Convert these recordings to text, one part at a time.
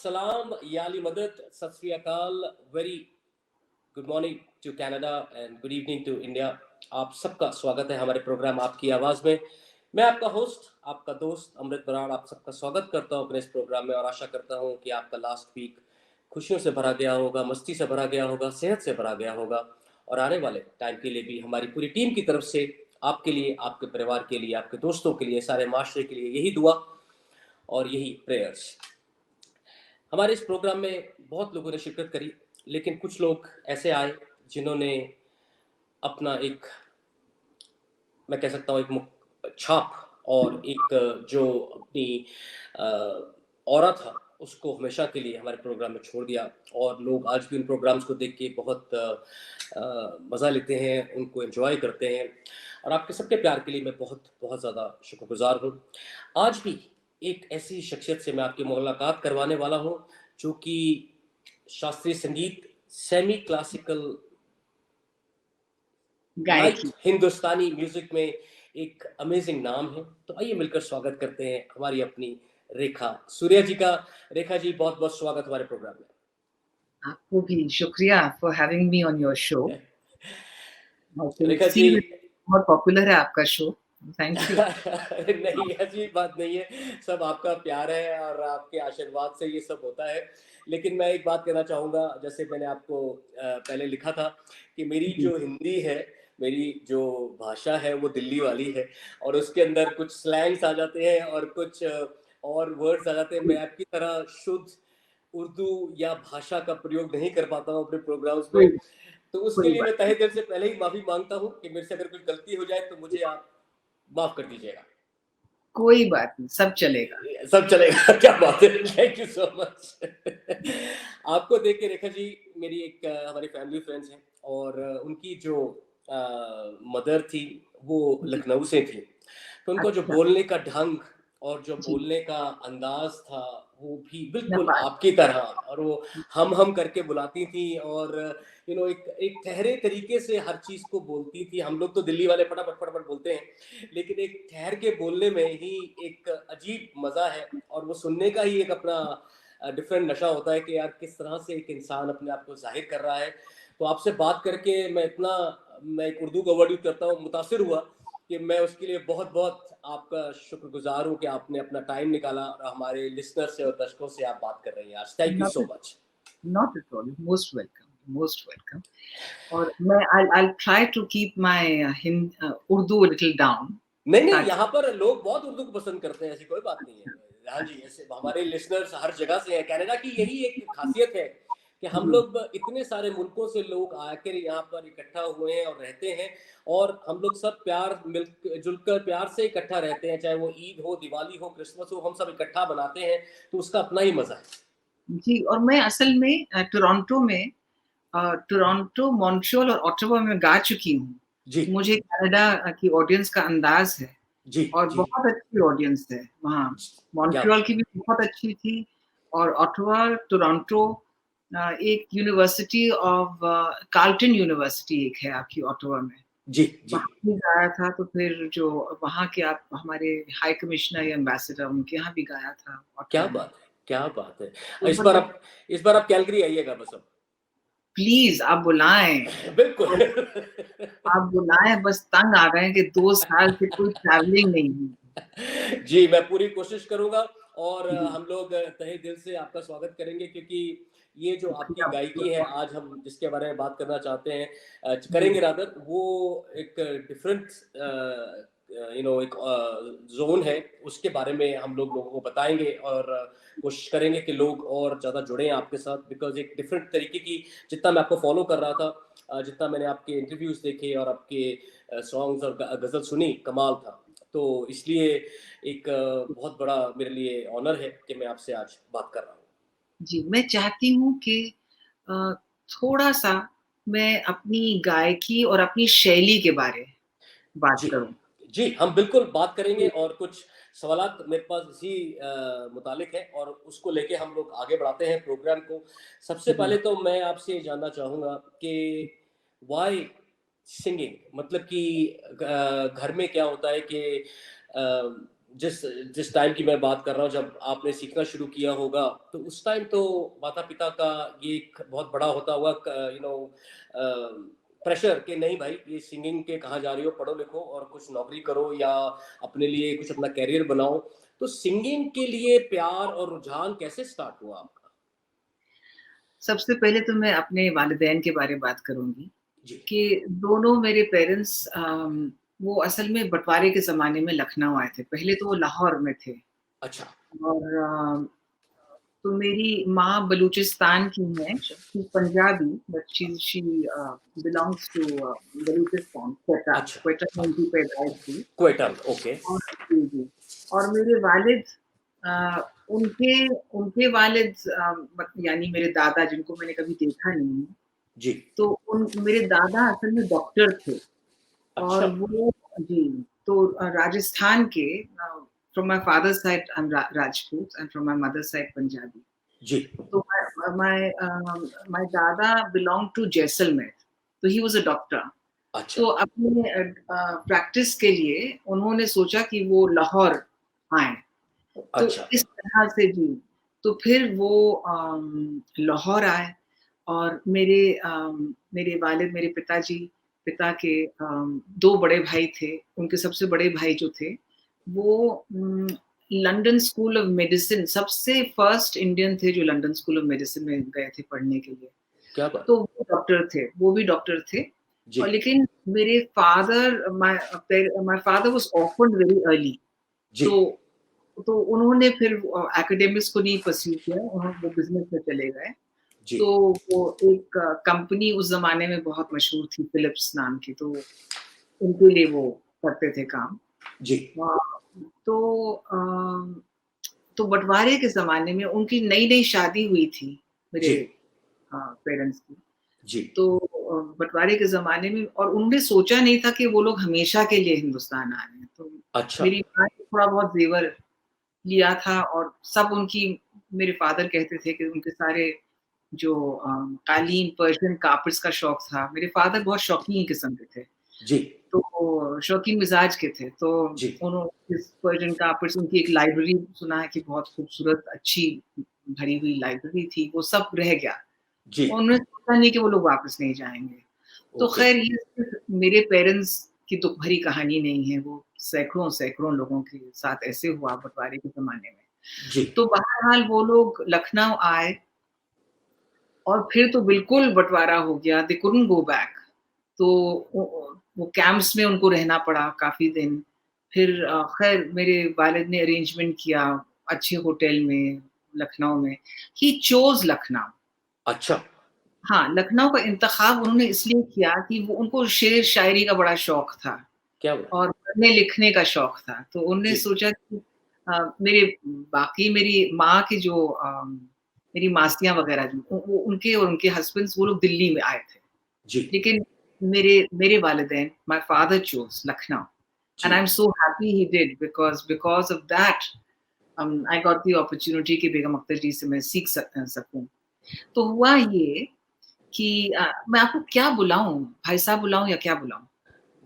सलाम, याली मदद, Sat Sri Akal, very good morning to Canada and good evening to India. आप सबका स्वागत है हमारे प्रोग्राम आपकी आवाज़ में। मैं आपका होस्ट, आपका दोस्त अमृत बराड़ आप सबका स्वागत करता हूं अपने इस प्रोग्राम में और आशा करता हूं कि आपका लास्ट वीक खुशियों से भरा गया होगा, मस्ती से भरा गया होगा, सेहत से भरा गया होगा और आने वाले टाइम के लिए भी हमारी पूरी टीम की तरफ से आपके लिए, आपके परिवार के लिए, आपके दोस्तों के लिए, सारे माशरे के लिए यही दुआ और यही प्रेयर्स। हमारे इस प्रोग्राम में बहुत लोगों ने शिरकत करी, लेकिन कुछ लोग ऐसे आए जिन्होंने अपना एक, मैं कह सकता हूँ, एक छाप और एक जो अपनी ऑरा था उसको हमेशा के लिए हमारे प्रोग्राम में छोड़ दिया और लोग आज भी उन प्रोग्राम्स को देख के बहुत मज़ा लेते हैं, उनको एंजॉय करते हैं और आपके सबके प्यार के लिए मैं बहुत बहुत ज़्यादा शुक्रगुजार हूँ। आज भी एक ऐसी शख्सियत से मैं आपकी मुलाकात करवाने वाला हूँ जो कि शास्त्रीय संगीत, सेमी क्लासिकल, लाइट हिंदुस्तानी म्यूजिक में एक अमेजिंग नाम है। तो आइए मिलकर स्वागत करते हैं हमारी अपनी रेखा सूर्या जी का। रेखा जी, बहुत बहुत स्वागत हमारे प्रोग्राम में। आपको भी शुक्रिया for having me on your show. Rekha ji, बहुत पॉपुलर है आपका शो, थैंक यू। नहीं, ऐसी बात नहीं है, सब आपका प्यार है और आपके आशीर्वाद से ये सब होता है। लेकिन मैं एक बात कहना चाहूँगा, जैसे मैंने आपको पहले लिखा था कि मेरी जो हिंदी है, मेरी जो भाषा है वो दिल्ली वाली है और उसके अंदर कुछ स्लैंग्स आ जाते हैं और कुछ और वर्ड्स आ जाते हैं। मैं आपकी तरह शुद्ध उर्दू या भाषा का प्रयोग नहीं कर पाता हूँ अपने प्रोग्राम्स में, तो उसके लिए मैं तहे दिल से पहले ही माफी मांगता हूँ कि मेरे से अगर कुछ गलती हो जाए तो मुझे आप माफ कर दीजिएगा। कोई बात नहीं, सब चलेगा, सब चलेगा। क्या बात है, थैंक यू सो मच। आपको देख के रेखा जी, मेरी एक हमारी फैमिली फ्रेंड्स हैं और उनकी जो मदर थी वो लखनऊ से थी, तो उनको जो बोलने का ढंग और जो बोलने का अंदाज था वो भी बिल्कुल आपकी तरह, और वो हम करके बुलाती थी और एक ठहरे तरीके से हर चीज को बोलती थी। हम लोग तो दिल्ली वाले फटाफट फटाफट बोलते हैं, लेकिन एक ठहर के बोलने में ही एक अजीब मजा है और वो सुनने का ही एक अपना डिफरेंट नशा होता है कि यार किस तरह से एक इंसान अपने आप को जाहिर कर रहा है। तो आपसे बात करके मैं एक उर्दू का वर्ड यूज करता हूँ, मुतासिर हुआ कि मैं उसके लिए बहुत बहुत आपका शुक्रगुजार हूँ कि आपने अपना टाइम निकाला और हमारे लिसनर से और दर्शकों से आप बात कर रहे हैं आज। Thank you so much. Not at all, most welcome, most welcome. और मैं I'll try to keep my Urdu a little down। नहीं, यहाँ पर लोग बहुत उर्दू को पसंद करते हैं, ऐसी कोई बात नहीं है। हाँ जी, ऐसे हमारे लिसनर्स हर जगह से हैं। कनाडा की यही एक खासियत है कि हम लोग इतने सारे मुल्कों से लोग आकर यहाँ पर इकट्ठा हुए हैं और रहते हैं और हम लोग सब प्यार जुलकर प्यार से इकट्ठा रहते हैं, चाहे वो ईद हो, दिवाली हो, क्रिसमस हो, हम सब इकट्ठा बनाते हैं, तो उसका अपना ही मजा है जी। और मैं असल में टोरंटो, मॉन्ट्रियल और ऑटावा में गा चुकी हूँ। मुझे कनाडा की ऑडियंस का अंदाज है और बहुत अच्छी ऑडियंस है वहाँ। मॉन्ट्रियल की भी बहुत अच्छी थी और ऑटावा, टोरंटो, एक यूनिवर्सिटी ऑफ कार्ल्टन यूनिवर्सिटी एक है आपकी ऑटावा में, वहाँ भी गाया था। तो फिर जो वहाँ के आप हमारे हाई कमिश्नर या एम्बेसडर, उनके यहाँ भी गाया था। क्या बात है, क्या बात है। इस बार आप कैलगरी आइएगा बस। अब प्लीज आप बुलाएं। बिल्कुल। आप बुलाएं, बस तंग आ गए कि 2 साल से कोई ट्रैवलिंग नहीं है। जी, मैं पूरी कोशिश करूंगा और हम लोग तहे दिल से आपका स्वागत करेंगे, क्योंकि ये जो आपकी गायकी है आज हम जिसके बारे में बात करना चाहते हैं, करेंगे रादर, वो एक डिफरेंट एक जोन है, उसके बारे में हम लोगों को बताएंगे और कोशिश करेंगे कि लोग और ज़्यादा जुड़े आपके साथ, बिकॉज एक डिफरेंट तरीके की, जितना मैं आपको फॉलो कर रहा था, जितना मैंने आपके इंटरव्यूज देखे और आपके सॉन्ग्स और गज़ल सुनी, कमाल था। तो इसलिए एक बहुत बड़ा मेरे लिए ऑनर है कि मैं आपसे आज बात कर रहा हूँ। जी, मैं चाहती हूँ कि थोड़ा-सा मैं अपनी गायकी और अपनी शैली के बारे बात करूँ। जी, हम बिल्कुल बात करेंगे और कुछ सवालात मेरे पास इसी मुतालिक है और उसको लेके हम लोग आगे बढ़ाते हैं प्रोग्राम को। सबसे पहले तो मैं आपसे ये जानना चाहूँगा कि व्हाई सिंगिंग, मतलब कि घर में क्या होता है कि जिस जिस टाइम की मैं बात कर रहा हूँ, जब आपने सीखना शुरू किया होगा, तो उस टाइम तो माता-पिता का ये एक बहुत बड़ा होता हुआ प्रेशर कि नहीं भाई, ये सिंगिंग के कहाँ जा रही हो, पढ़ो लिखो और कुछ नौकरी करो या अपने लिए कुछ अपना करियर बनाओ। तो सिंगिंग के लिए प्यार और रुझान कैसे स्टार्ट हुआ आपका? सबसे पहले तो मैं अपने वालिदैन के बारे में बात करूँगी, जी। कि दोनों मेरे पेरेंट्स वो असल में बँटवारे के ज़माने में लखनऊ आए थे। पहले तो वो लाहौर में थे अच्छा, और तो मेरी माँ बलूचिस्तान की हैं, she Punjabi but she belongs to Balochistan, Quetta अच्छा। क्वेटा में हाँ, उनकी पैदाइश हुई। क्वेटा ओके। और जी, जी। और मेरे वालिद उनके उनके वालिद मत यानी मेरे दादा जिनको मैंने कभी देखा नहीं है, जी। तो उन मेरे दादा असल में डॉक्टर थे और अच्छा, वो जी, तो राजस्थान के from my father's side I am Rajput and from my mother's side Punjabi. जी। तो माय दादा बिलॉन्ग टू जैसलमेर, तो ही वाज़ अ डॉक्टर। अच्छा, तो अपने प्रैक्टिस के लिए उन्होंने सोचा कि वो लाहौर आएँ। तो अच्छा। इस तरह से जी, तो फिर वो लाहौर आए और मेरे वालिद मेरे पिताजी पिता के 2 बड़े भाई थे, उनके सबसे बड़े भाई जो थे, वो लंदन स्कूल ऑफ मेडिसिन सबसे फर्स्ट इंडियन थे जो लंदन स्कूल ऑफ मेडिसिन में गए थे पढ़ने के लिए। क्या बात! तो वो डॉक्टर थे, वो भी डॉक्टर थे जी, और लेकिन मेरे my father was orphaned very early. जी, तो तो उन्होंने फिर एकेडमिक्स को नहीं परस्यू किया, वो बिज़नेस में चले गए। जी, तो वो एक कंपनी उस ज़माने में बहुत मशहूर थी फिलिप्स नाम की, तो उनके लिए वो करते थे काम। जी, अ, तो तो बँटवारे के ज़माने में उनकी नई-नई शादी हुई थी मेरे जी, पेरेंट्स की। जी। तो बँटवारे के ज़माने में और उन्होंने सोचा नहीं था कि वो लोग हमेशा के लिए हिंदुस्तान आ रहे हैं। तो अच्छा, मेरी माँ ने थोड़ा बहुत ज़ेवर लिया था और सब उनकी मेरे फ़ादर कहते थे कि उनके सारे जो कालीन, पर्शियन कार्पेट्स का शौक था। मेरे फ़ादर बहुत शौकीन किस्म के थे। जी, तो शौकीन मिज़ाज के थे। तो जी, उन्होंने इस पर्शियन कार्पेट्स उनकी एक लाइब्रेरी सुना है कि बहुत खूबसूरत, अच्छी भरी हुई लाइब्रेरी थी, वो सब रह गया। जी, उन्होंने सोचा नहीं कि वो लोग वापस नहीं जाएँगे। तो ओके, ख़ैर ये सिर्फ़ मेरे पेरेंट्स की दुःख भरी कहानी नहीं है, वो सैकड़ों-सैकड़ों लोगों के साथ ऐसे हुआ बँटवारे के ज़माने में। जी, तो बहरहाल वो लोग लखनऊ आए और फिर तो बिल्कुल बँटवारा हो गया, दे कुडन्ट गो बैक। तो वो कैंप्स में उनको रहना पड़ा काफ़ी दिन। फिर ख़ैर मेरे वालिद ने अरेंजमेंट किया अच्छे होटल में, लखनऊ में। ही चोज़ लखनऊ। अच्छा, हाँ, लखनऊ का इंतख़ाब उन्होंने इसलिए किया कि वो उनको शेर-शायरी का बड़ा शौक था क्या बात! और पढ़ने-लिखने का शौक था। तो उन्होंने जी, सोचा कि मेरे बाकी मेरी माँ की जो मेरी मासियाँ वग़ैरह जो वो उनके और उनके हस्बैंड्स वो लोग दिल्ली में आए थे। जी, लेकिन मेरे मेरे वालिदैन my father chose Lucknow ji, and I am so happy he did because of that I got the opportunity कि बेगम अख्तर जी से मैं सीख सकूँ। तो हुआ ये कि मैं आपको क्या बुलाऊँ? भाई साहब बुलाऊँ या क्या बुलाऊँ?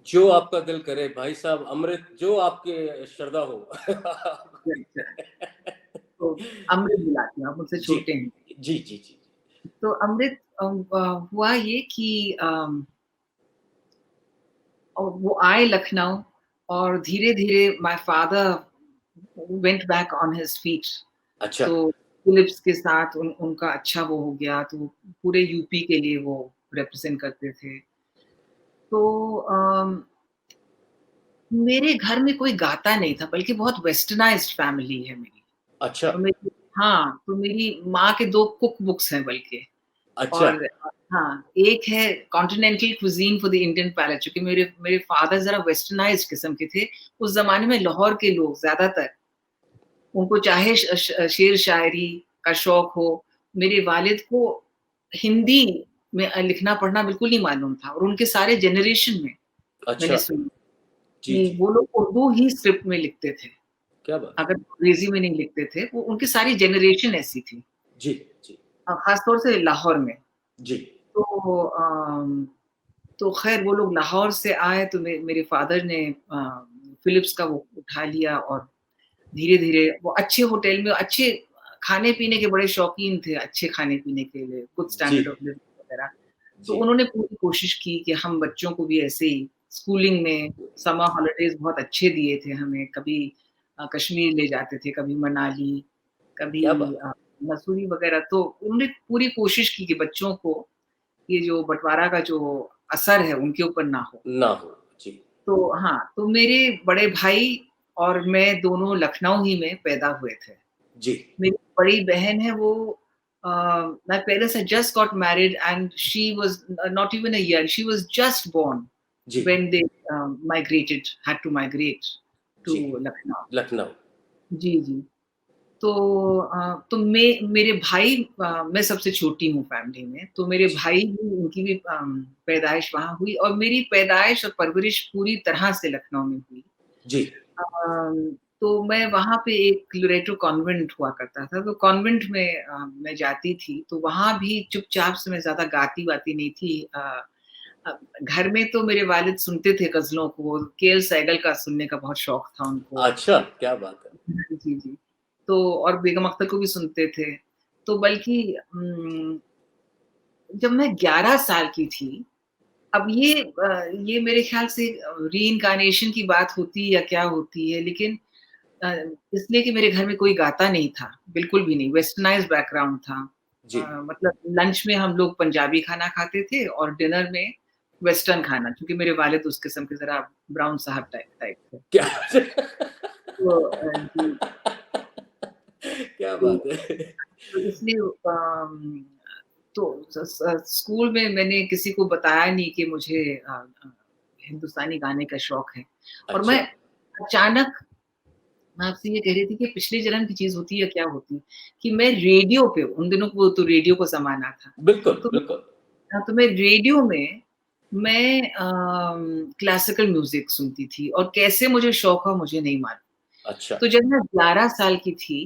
जो आपका दिल करे भाई साहब, अमृत जो आपके श्रद्धा हो। तो अमृत बुलाती हूँ, आप मुझसे जी, छोटे हैं। जी, जी, जी, तो अमृत हुआ ये कि वो आए लखनऊ और धीरे-धीरे my father went back on his feet. अच्छा, तो फिलिप्स के साथ उनका अच्छा वो हो गया, तो वो पूरे यूपी के लिए वो रिप्रेज़ेंट करते थे। तो मेरे घर में कोई गाता नहीं था, बल्कि बहुत वेस्टर्नाइज़्ड फैमिली है मेरी। अच्छा, तो मेरी हाँ, तो मेरी माँ के 2 कुक बुक्स हैं बल्कि अच्छा, और हाँ, एक है continental cuisine for the Indian palate चूँकि मेरे मेरे फादर ज़रा वेस्टर्नाइज़्ड किस्म के थे। उस ज़माने में लाहौर के लोग ज़्यादातर उनको चाहे शेर-शायरी का शौक हो, मेरे वालिद को हिंदी में लिखना-पढ़ना बिल्कुल नहीं मालूम था और उनके सारे जनरेशन में मैंने अच्छा, सुना जी, कि जी, वो लोग उर्दू ही स्क्रिप्ट में लिखते थे, क्या बात! अगर अंग्रेज़ी में नहीं लिखते थे, वो उनकी सारी जनरेशन ऐसी थी जी, जी, ख़ास तौर से लाहौर में। जी, तो तो ख़ैर वो लोग लाहौर से आए तो मेरे फ़ादर ने फ़िलिप्स का वो उठा लिया और धीरे-धीरे वो अच्छे होटल में अच्छे खाने-पीने के बड़े शौकीन थे, अच्छे खाने-पीने के लिए, गुड स्टैंडर्ड ऑफ लिविंग वगैरह। तो उन्होंने पूरी कोशिश की कि हम बच्चों को भी ऐसे ही स्कूलिंग में समर हॉलिडेज़ बहुत अच्छे दिए थे हमें, कभी कश्मीर ले जाते थे, कभी मनाली, कभी मसूरी वगैरह। तो उन्होंने पूरी कोशिश की कि बच्चों को ये जो बँटवारा का जो असर है उनके ऊपर ना हो। ना हो, जी। तो हाँ, तो मेरे बड़े भाई और मैं दोनों लखनऊ ही में पैदा हुए थे। जी। मेरी बड़ी बहन है वो my parents had just got married and she was not even a year. She was just born ji. when they had to migrate to ji, Lucknow. Lucknow. जी, जी। तो तो मेरे भाई मैं सबसे छोटी हूँ फैमिली में, तो मेरे जी। भाई भी उनकी भी पैदाइश वहाँ हुई और मेरी पैदाइश और परवरिश पूरी तरह से लखनऊ में हुई। जी। तो मैं वहाँ पे एक लोरेटो कॉन्वेंट हुआ करता था, तो कॉन्वेंट में मैं जाती थी, तो वहाँ भी चुपचाप से मैं ज़्यादा गाती-वाती नहीं थी। घर में तो मेरे वालिद सुनते थे ग़ज़लों को, केएल सहगल का सुनने का बहुत शौक था उनको। अच्छा, क्या बात है! जी, जी। तो और बेगम अख्तर को भी सुनते थे। तो बल्कि जब मैं 11 साल की थी, अब ये मेरे ख़्याल से रीइन्कार्नेशन की बात होती है या क्या होती है, लेकिन अ, इसलिए कि मेरे घर में कोई गाता नहीं था, बिल्कुल भी नहीं, वेस्टर्नाइज़्ड बैकग्राउंड था। जी। मतलब लंच में हम लोग पंजाबी खाना खाते थे और डिनर में वेस्टर्न खाना, क्योंकि मेरे वालिद उस किस्म के ज़रा ब्राउन साहब टाइप थे। क्या तो जी। क्या तो बात है! तो इसलिए तो स्कूल में मैंने किसी को बताया नहीं कि मुझे हिंदुस्तानी गाने का शौक है। और अच्छा। मैं अचानक मैं आपसे ये कह रही थी कि पिछले जन्म की चीज़ होती है, क्या होती, कि मैं रेडियो पे उन दिनों वो तो रेडियो को ज़माना था। बिल्कुल, तो बिल्कुल। तो मैं रेडियो में मैं क्लासिकल म्यूज़िक सुनती थी और कैसे मुझे शौक हुआ मुझे नहीं मालूम। अच्छा। तो जब मैं 11 साल की थी,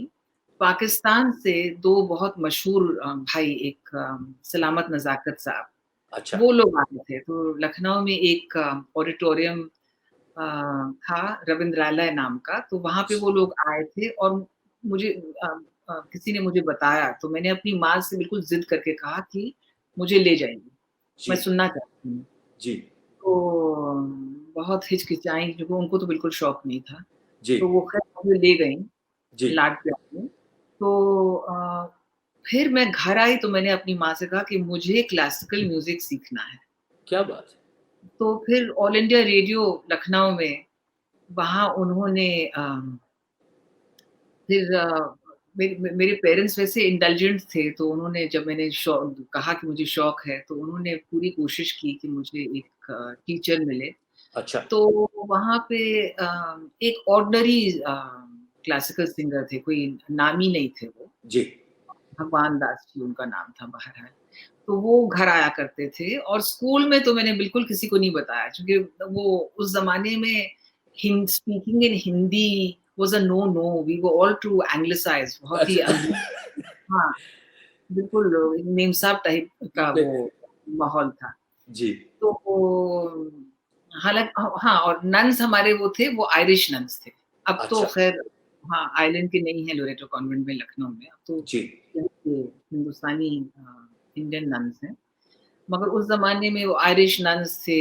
पाकिस्तान से 2 बहुत मशहूर भाई, एक सलामत नज़ाकत साहब, अच्छा। वो लोग आते थे। तो लखनऊ में एक ऑडिटोरियम अ, था रवींद्रालय नाम का, तो वहाँ पे वो लोग आए थे और मुझे अ किसी ने मुझे बताया, तो मैंने अपनी माँ से बिल्कुल ज़िद करके कहा कि मुझे ले जाइए, मैं जी। सुनना चाहती हूँ। जी। तो बहुत हिचकिचाईं, क्योंकि उनको तो बिल्कुल शौक नहीं था। जी। तो वो ख़ैर मुझे ले गईं, जी। लाड-प्यार में। तो फिर मैं घर आई तो मैंने अपनी माँ से कहा कि मुझे क्लासिकल म्यूज़िक सीखना है। क्या बात है! तो फिर ऑल इंडिया रेडियो लखनऊ में वहाँ उन्होंने फिर मेरे पेरेंट्स वैसे इंडल्जेंट थे, तो उन्होंने जब मैंने कहा कि मुझे शौक है, तो उन्होंने पूरी कोशिश की कि मुझे एक टीचर मिले। अच्छा। तो वहाँ पे एक ऑर्डिनरी क्लासिकल सिंगर थे, कोई नामी नहीं थे वो। जी। भगवान दास जी उनका नाम था बहरहाल। तो वो घर आया करते थे और स्कूल में तो मैंने बिल्कुल किसी को नहीं बताया, क्योंकि वो उस ज़माने में speaking in Hindi was a no-no, we were all too anglicised, बहुत ही अच्छा। हाँ, बिल्कुल मेमसाब टाइप का बे वो माहौल था। जी। तो हाँ, और नन्स हमारे वो थे, वो आयरिश नन्स थे। अब तो अच्छा। ख़ैर हाँ, आइलैंड के नहीं है लोरेटो कॉन्वेंट में लखनऊ में, अब तो जी। यहाँ के हिंदुस्तानी इंडियन नन्स हैं। मगर उस ज़माने में वो आयरिश नन्स थे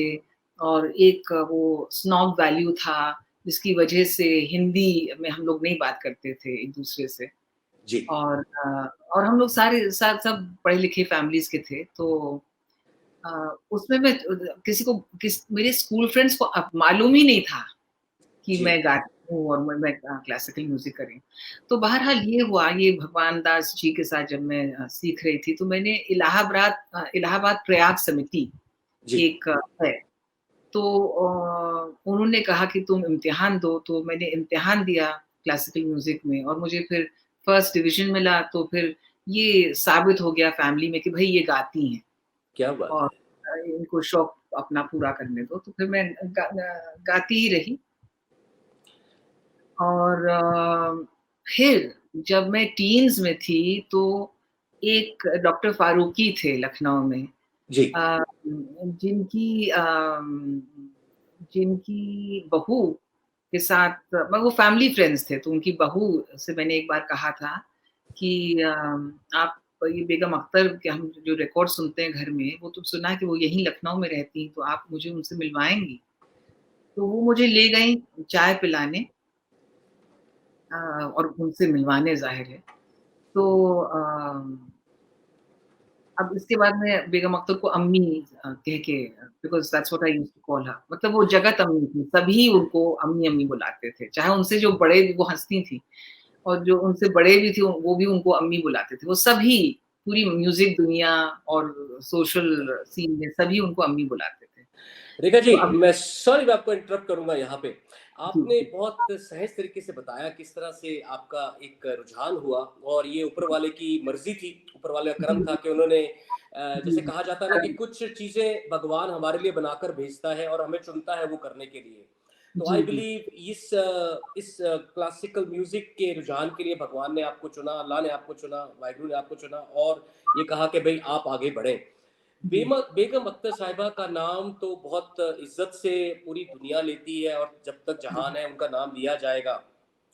और एक वो स्नॉब वैल्यू था, जिसकी वजह से हिंदी में हम लोग नहीं बात करते थे एक-दूसरे से। जी। और हम लोग सारे सब पढ़े-लिखे फैमिलीज़ के थे, तो अ, उसमें मैं किसी को मेरे स्कूल फ्रेंड्स को अब मालूम ही नहीं था कि जी। मैं गाती हूँ और मैं क्लासिकल म्यूज़िक कर रही हूँ। तो बहरहाल ये हुआ, ये भगवान दास जी के साथ जब मैं सीख रही थी, तो मैंने इलाहाबाद प्रयाग समिति जी। एक है, तो उन्होंने कहा कि तुम इम्तिहान दो, तो मैंने इम्तिहान दिया क्लासिकल म्यूज़िक में और मुझे फिर फर्स्ट डिवीज़न मिला, तो फिर ये साबित हो गया फैमिली में कि भई ये गाती हैं क्या बात और है! इनको शौक अपना पूरा करने दो, तो फिर मैं गाती ही रही। और फिर जब मैं टीन्स में थी, तो एक डॉक्टर फारूकी थे लखनऊ में, जी। जिनकी जिनकी बहू के साथ, मगर वो फैमिली फ्रेंड्स थे, तो उनकी बहू से मैंने एक बार कहा था कि आप ये बेगम अख्तर के हम जो रिकॉर्ड सुनते हैं घर में, वो तो सुना कि वो यहीं लखनऊ में रहती हैं, तो आप मुझे उनसे मिलवाएँगी? तो वो मुझे ले गईं चाय पिलाने और उनसे मिलवाने ज़ाहिर है। तो अब इसके बाद में बेगम अख्तर को अम्मी कह के, because that's what I used to call her, मतलब वो जगत अम्मी थी, सभी उनको अम्मी-अम्मी बुलाते थे। चाहे उनसे जो बड़े, वो हँसती थी, और जो उनसे बड़े भी थे वो भी उनको अम्मी बुलाते थे। वो सभी, पूरी म्यूज़िक दुनिया और सोशल सीन में सभी उनको अम्मी बुलाते थे। रेखा जी, तो अब मैं सॉरी, मैं आपको इंटरप्ट करूँगा यहाँ पे। जी, आपने जी। बहुत सहज तरीके से बताया किस तरह से आपका एक रुझान हुआ और ये ऊपर वाले की मर्ज़ी थी, ऊपर वाले का जी, करम था जी, कि उन्होंने जी, जैसे कहा जाता है ना कि कुछ चीज़ें भगवान हमारे लिए बनाकर भेजता है और हमें चुनता है वो करने के लिए। तो आई जी, जी, बिलीव इस क्लासिकल म्यूज़िक के रुझान के लिए भगवान ने आपको चुना, अल्लाह ने आपको चुना, वाहिगुरु ने आपको चुना और ये कहा कि भई आप आगे बढ़ें। जी, बेगम अख्तर साहिबा का नाम तो बहुत इज्जत से पूरी दुनिया लेती है और जब तक जहान है उनका नाम लिया जाएगा।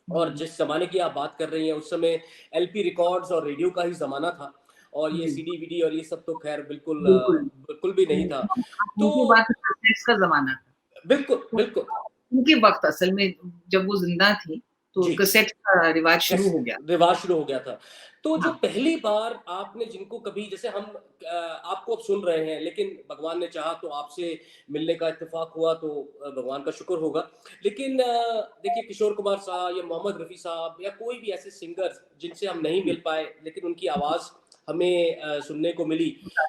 और जी, जिस ज़माने की आप बात कर रही हैं उस समय एलपी रिकॉर्ड्स और रेडियो का ही ज़माना था और ये जी, सीडी-वीडी और ये सब तो ख़ैर बिल्कुल बिल्कुल। बिल्कुल भी नहीं था। तो उनके बाद तो कैसेट्स का ज़माना था। बिल्कुल, तो बिल्कुल। उनके वक़्त असल में जब वो ज़िंदा थी, तो जी। कैसेट्स का रिवाज शुरू यस, हो गया। रिवाज शुरू हो गया था। तो जो हाँ, पहली बार आपने जिनको कभी जैसे हम आपको अब सुन रहे हैं, लेकिन भगवान ने चाहा तो आपसे मिलने का इत्तेफ़ाक हुआ तो भगवान का शुक्र होगा। लेकिन देखिए किशोर कुमार साहब या मोहम्मद रफ़ी साहब या कोई भी ऐसे सिंगर्स जिनसे हम नहीं जी, मिल पाए, लेकिन उनकी आवाज़ हमें सुनने को मिली।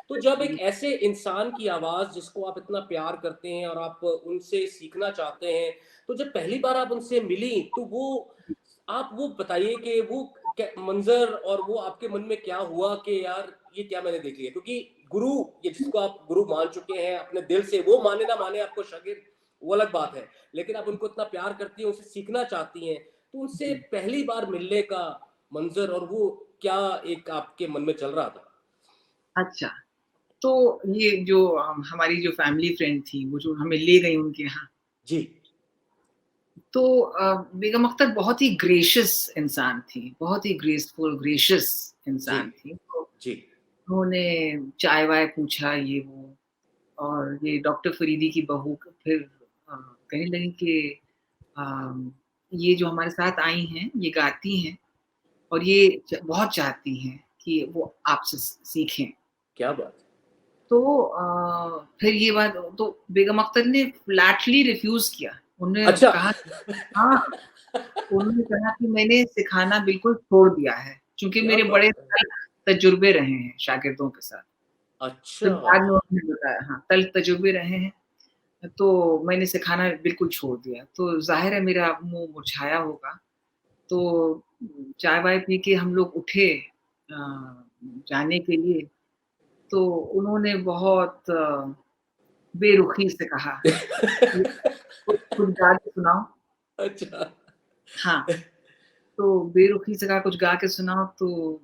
तो जब एक जी, ऐसे इंसान की आवाज़ जिसको आप इतना प्यार करते हैं और आप उनसे सीखना चाहते हैं, तो जब पहली बार आप उनसे मिली, तो वो आप वो बताइए कि वो क्या मंज़र और वो आपके मन में क्या हुआ कि यार ये क्या मैंने देख लिया? क्योंकि गुरु, ये जिसको आप गुरु मान चुके हैं अपने दिल से, वो माने ना माने आपको शागिर्द, वो अलग बात है। लेकिन आप उनको इतना प्यार करती हैं, उनसे सीखना चाहती हैं, तो उनसे जी। पहली बार मिलने का मंज़र और वो क्या एक आपके मन में चल रहा था? अच्छा, तो ये जो हमारी जो फैमिली फ्रेंड थी, वो जो हमें ले गई उनके यहाँ, जी, तो बेगम अख्तर बहुत ही ग्रेशियस इंसान थी, बहुत ही ग्रेसफुल, ग्रेशियस जी, इंसान थी। तो जी। उन्होंने चाय-वाय पूछा ये वो, और ये डॉक्टर फरीदी की बहू फिर कहने लगी कि अम, ये जो हमारे साथ आई हैं, ये गाती हैं और ये बहुत चाहती हैं कि वो आपसे सीखें। क्या बात है! तो फिर ये बात, तो बेगम अख्तर ने फ्लैटली रिफ्यूज़ किया। उन्होंने अच्छा। कहा हाँ, उन्होंने कहा कि मैंने सिखाना बिल्कुल छोड़ दिया है, क्योंकि क्या मेरे बड़े बात है! तजुर्बे रहे हैं शागिर्दों के साथ। फिर अच्छा। बाद में उन्होंने बताया, हाँ, तजुर्बे रहे हैं, तो मैंने सिखाना बिल्कुल छोड़ दिया। तो ज़ाहिर है मेरा मुँह मुरझाया होगा। तो चाय-वाय पी के हम लोग उठे जाने के लिए, तो उन्होंने बहुत बेरुखी से कहा कि कुछ कुछ गा के सुनाओ। अच्छा। हाँ, तो बेरुखी से कहा कुछ गा के सुनाओ, तो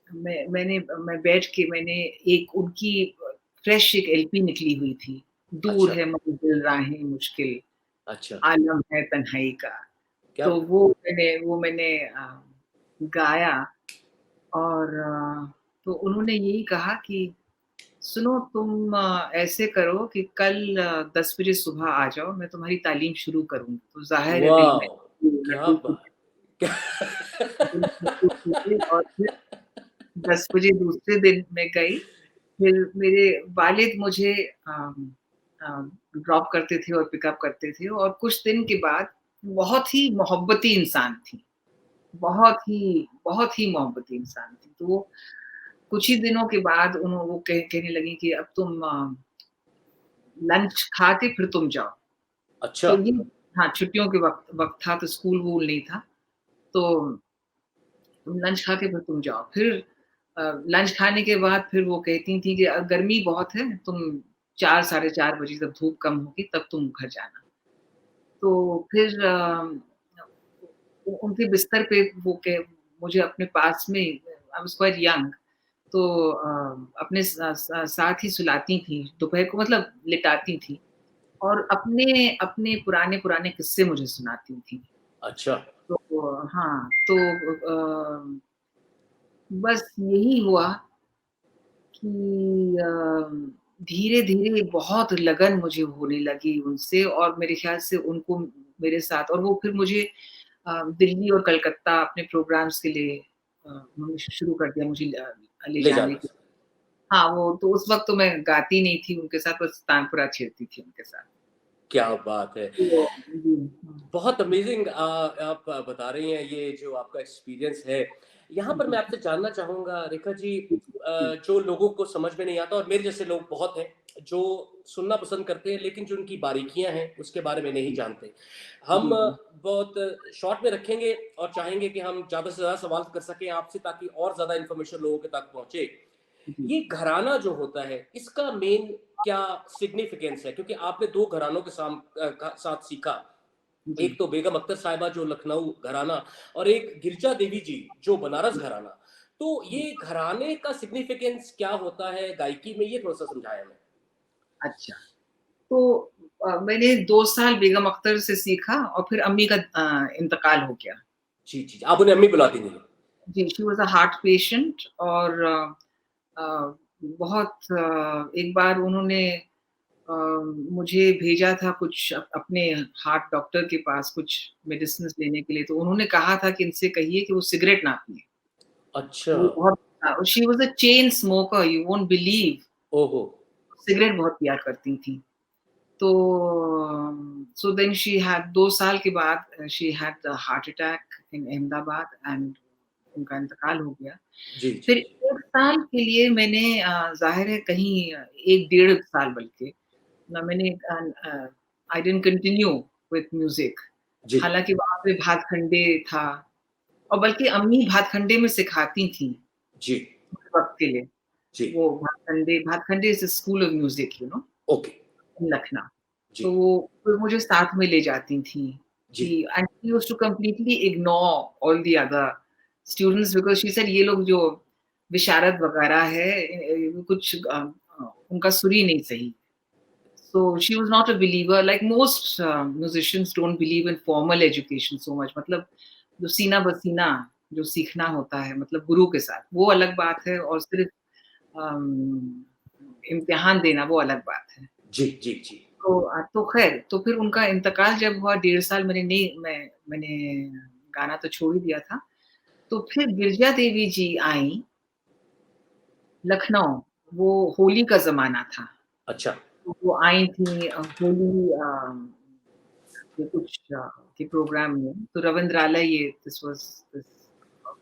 मैं बैठ के मैंने एक उनकी फ्रेश एक एलपी निकली हुई थी, दूर अच्छा, है मंज़िल राहें मुश्किल, अच्छा। आलम है तन्हाई का। क्या तो वो मैंने गाया, और तो उन्होंने यही कहा कि सुनो तुम ऐसे करो कि कल 10 बजे सुबह आ जाओ, मैं तुम्हारी तालीम शुरू करूँगी। तो ज़ाहिर है दिल में वॉव! क्या लड्डू बात! फूटे, क्या दिल में लड्डू फूटे, और फिर 10 बजे दूसरे दिन मैं गई। फिर मेरे वालिद मुझे ड्रॉप करते थे और पिकअप करते थे, और कुछ दिन के बाद बहुत ही मोहब्बती इंसान थी, बहुत ही मोहब्बती इंसान थी। तो वो कुछ ही दिनों के बाद वो कहने लगी कि अब तुम लंच खा के फिर तुम जाओ। अच्छा, तो ये, हाँ, छुट्टियों के वक़्त वक़्त था, तो स्कूल-वूल नहीं था। तो तुम लंच खा के फिर तुम जाओ। फिर लंच खाने के बाद फिर वो कहती थी कि गर्मी बहुत है, तुम 4 साढ़े 4 बजे जब धूप कम होगी तब तुम घर जाना। तो फिर उनके बिस्तर पे वो कह मुझे अपने पास में, आई वाज़ क्वाइट यंग, तो अपने साथ ही सुलाती थी, दोपहर को मतलब लिटाती थी। और अपने अपने पुराने किस्से मुझे सुनाती थी। अच्छा। तो हाँ, तो बस यही हुआ कि धीरे-धीरे बहुत लगन मुझे होने लगी उनसे, और मेरे ख़्याल से उनको मेरे साथ, और वो फिर मुझे दिल्ली और कलकत्ता अपने प्रोग्राम्स के लिए उन्होंने शुरू कर दिया मुझे ले ले जाने जाना। के। हाँ, वो तो उस वक़्त तो मैं गाती नहीं थी उनके साथ, बस तानपुरा छेड़ती थी उनके साथ। क्या बात है! तो जी, हाँ। बहुत अमेज़िंग आप बता रही हैं ये जो आपका एक्सपीरियंस है। यहाँ पर मैं जी, आपसे जानना चाहूँगा रेखा जी, जी, जी, जो लोगों को समझ में नहीं आता और मेरे जैसे लोग बहुत हैं, जो सुनना पसंद करते हैं लेकिन जो उनकी बारीकियाँ हैं, उसके बारे में नहीं जानते। हम जी, जी, बहुत शॉर्ट में रखेंगे और चाहेंगे कि हम ज़्यादा से ज़्यादा सवाल कर सकें आपसे ताकि और ज़्यादा इन्फॉर्मेशन लोगों के तक पहुँचे। जी, ये घराना जो होता है, इसका मेन क्या सिग्निफिकेंस है? क्योंकि आपने 2 घरानों के साथ सीखा। जी, एक तो बेगम अख्तर साहिबा जो लखनऊ घराना और एक गिरिजा देवी जी जो बनारस घराना। तो जी। ये घराने का सिग्निफिकेंस क्या होता है गायकी में? ये थोड़ा-सा समझाएँ हमें। अच्छा, तो मैंने 2 साल बेगम अख्तर से सीखा और फिर अम्मी का इंतकाल हो गया। जी, जी। आप उन्हें अम्मी बुलाती थीं? जी, she was a heart patient, और बहुत एक बार उन्होंने अ, मुझे भेजा था कुछ अपने हार्ट डॉक्टर के पास कुछ मेडिसिन्स लेने के लिए, तो उन्होंने कहा था कि इनसे कहिए कि वो सिगरेट ना पिएँ। अच्छा। वो बहुत she was a chain smoker, you won't believe, ओहो! सिगरेट बहुत पिया करती थी। तो सो देन शी हैड 2 साल के बाद she had a heart attack in Ahmedabad, and उनका इंतकाल हो गया। जी, जी, फिर जी। 1 साल के लिए मैंने ज़ाहिर है कहीं 1 डेढ़ साल बल्कि ना मैंने I didn't continue with music. जी, हालाँकि वहाँ पे भातखंडे था, और बल्कि अम्मी भातखंडे में सिखाती थीं जी, उस वक़्त के लिए। जी। वो Bhatkhande is a school of music, you know, okay. In Lucknow. जी, तो वो फिर मुझे साथ में ले जाती थीं जी। कि, and she used to completely ignore all the other students, because she said ये लोग जो विशारद वगैरह है, कुछ उनका सुर ही नहीं सही। So she was not a believer, like most musicians don't believe in formal education so much. मतलब जो सीना बसीना जो सीखना होता है मतलब गुरु के साथ, वो अलग बात है, और सिर्फ इम्तिहान देना वो अलग बात है। जी, जी, जी। तो ख़ैर, तो फिर उनका इंतकाल जब हुआ, डेढ़ साल मैंने गाना तो छोड़ ही दिया था। तो फिर गिरिजा देवी जी आईं लखनऊ, वो होली का ज़माना था। अच्छा। तो वो आई थी होली ये कुछ के प्रोग्राम में, तो रवींद्रालय, ये this was this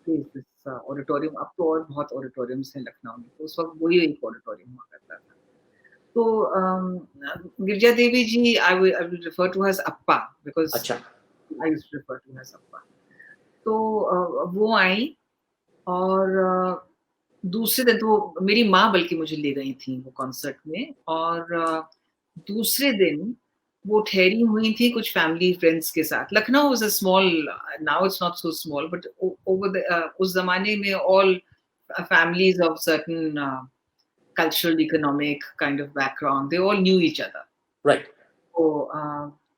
place, this auditorium. अब तो और बहुत ऑडिटोरियम्स हैं लखनऊ में, तो उस वक़्त वही एक ऑडिटोरियम हुआ करता था। तो Girija Devi ji, I will refer to her as Appa, because अच्छा। I used to refer to her as Appa. तो वो आई, और दूसरे दिन तो मेरी माँ बल्कि मुझे ले गई थी वो कॉन्सर्ट में, और दूसरे दिन वो ठहरी हुई थी कुछ फैमिली फ्रेंड्स के साथ। Lucknow is a small, now it's not so small, but ओ ओवर द उस ज़माने में all families of certain cultural, economic kind of background, they all knew each other. Right.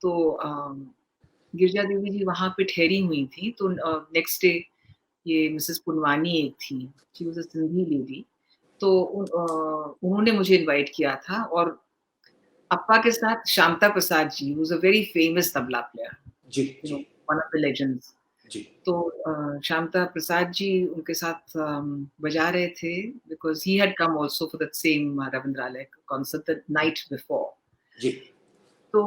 तो गिरिजा देवी जी वहाँ पे ठहरी हुई थी, तो नेक्स्ट डे ये मिसेस पुनवानी एक थी, she was a Sindhi lady, तो उन्होंने मुझे इनवाइट किया था, और अप्पा के साथ Shanta Prasad ji, who is a very famous tabla player, जी, यू नो, जी, वन ऑफ द लेजेंड्स। जी। तो शांता प्रसाद जी उनके साथ बजा रहे थे, because he had come also for that same Ravindralaya concert the night before. जी। तो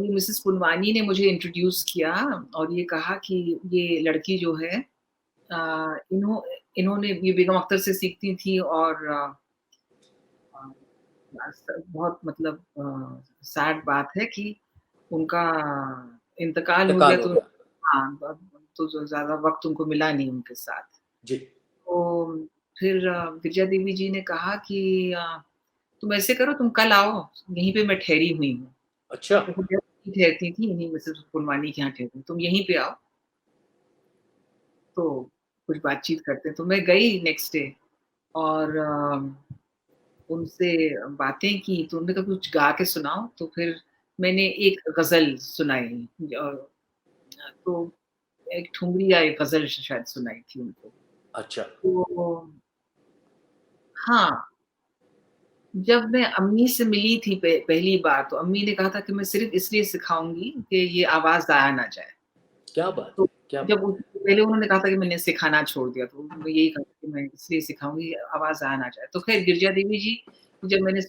ये मिसेस पुनवानी ने मुझे इंट्रोड्यूस किया, और ये कहा कि ये लड़की जो है इन्होंने ये बेगम अख्तर से सीखती थी, और बहुत मतलब सैड बात है कि उनका इंतकाल हो गया, इंतकाल हो तो गया। हाँ, तो जो ज़्यादा वक़्त उनको मिला नहीं उनके साथ। जी। तो फिर गिरिजा देवी जी ने कहा कि तुम ऐसे करो, तुम कल आओ, यहीं पे मैं ठहरी हुई हूँ। अच्छा। तो वो जब यहीं ठहरती थी, इन्हीं मिसेस पुनवानी के यहाँ ठहरती, तुम यहीं पे आओ, तो कुछ बातचीत करते हैं। तो मैं गई नेक्स्ट डे, और उनसे बातें की, तो उन्होंने कहा कुछ गा के सुनाओ, तो फिर मैंने एक गज़ल सुनाई तो एक ठुमरी या एक गज़ल शायद सुनाई थी उनको। अच्छा। तो हाँ, जब मैं अम्मी से मिली थी पहली बार तो अम्मी ने कहा था कि मैं सिर्फ़ इसलिए सिखाऊँगी कि ये आवाज़ ज़ाया ना जाए। क्या बात तो है! क्या जब बात पहले उन्होंने कहा था कि मैंने सिखाना छोड़ दिया, तो मैं यही कहा कि मैं इसलिए सिखाऊँगी आवाज़ ज़ाया ना जाए। तो ख़ैर गिरजा देवी जी जब मैंने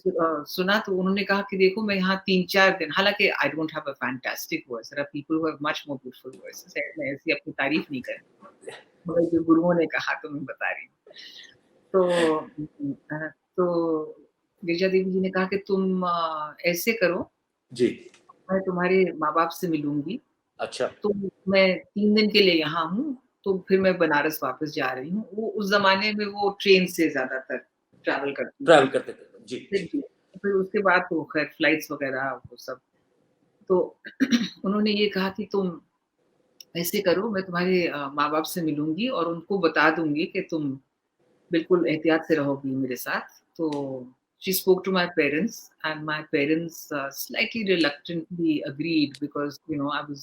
सुना तो उन्होंने कहा कि देखो मैं यहाँ 3-4 दिन हालाँकि I don't have a fantastic voice, there are people who have much more beautiful voices मैं ऐसी अपनी तारीफ़ नहीं कर मगर जो गुरुओं ने कहा तो मैं बता रही हूँ। तो तो गिरिजा देवी जी ने कहा कि तुम ऐसे करो, जी। मैं तुम्हारे माँ-बाप से मिलूँगी, अच्छा। तो मैं 3 दिन के लिए यहाँ हूँ, तो फिर मैं बनारस वापस जा रही हूँ। वो उस ज़माने में वो ट्रेन से ज़्यादातर ट्रैवल करती ट्रैवल थी। करते थे। जी, जी। फिर उसके बाद तो खैर फ्लाइट्स वग़ैरह वो सब। तो उन्होंने ये कहा कि तुम ऐसे करो, मैं तुम्हारे माँ-बाप से मिलूँगी और उनको बता दूँगी कि तुम बिल्कुल एहतियात से रहोगी मेरे साथ। तो she spoke to my parents and my parents slightly reluctantly agreed because I was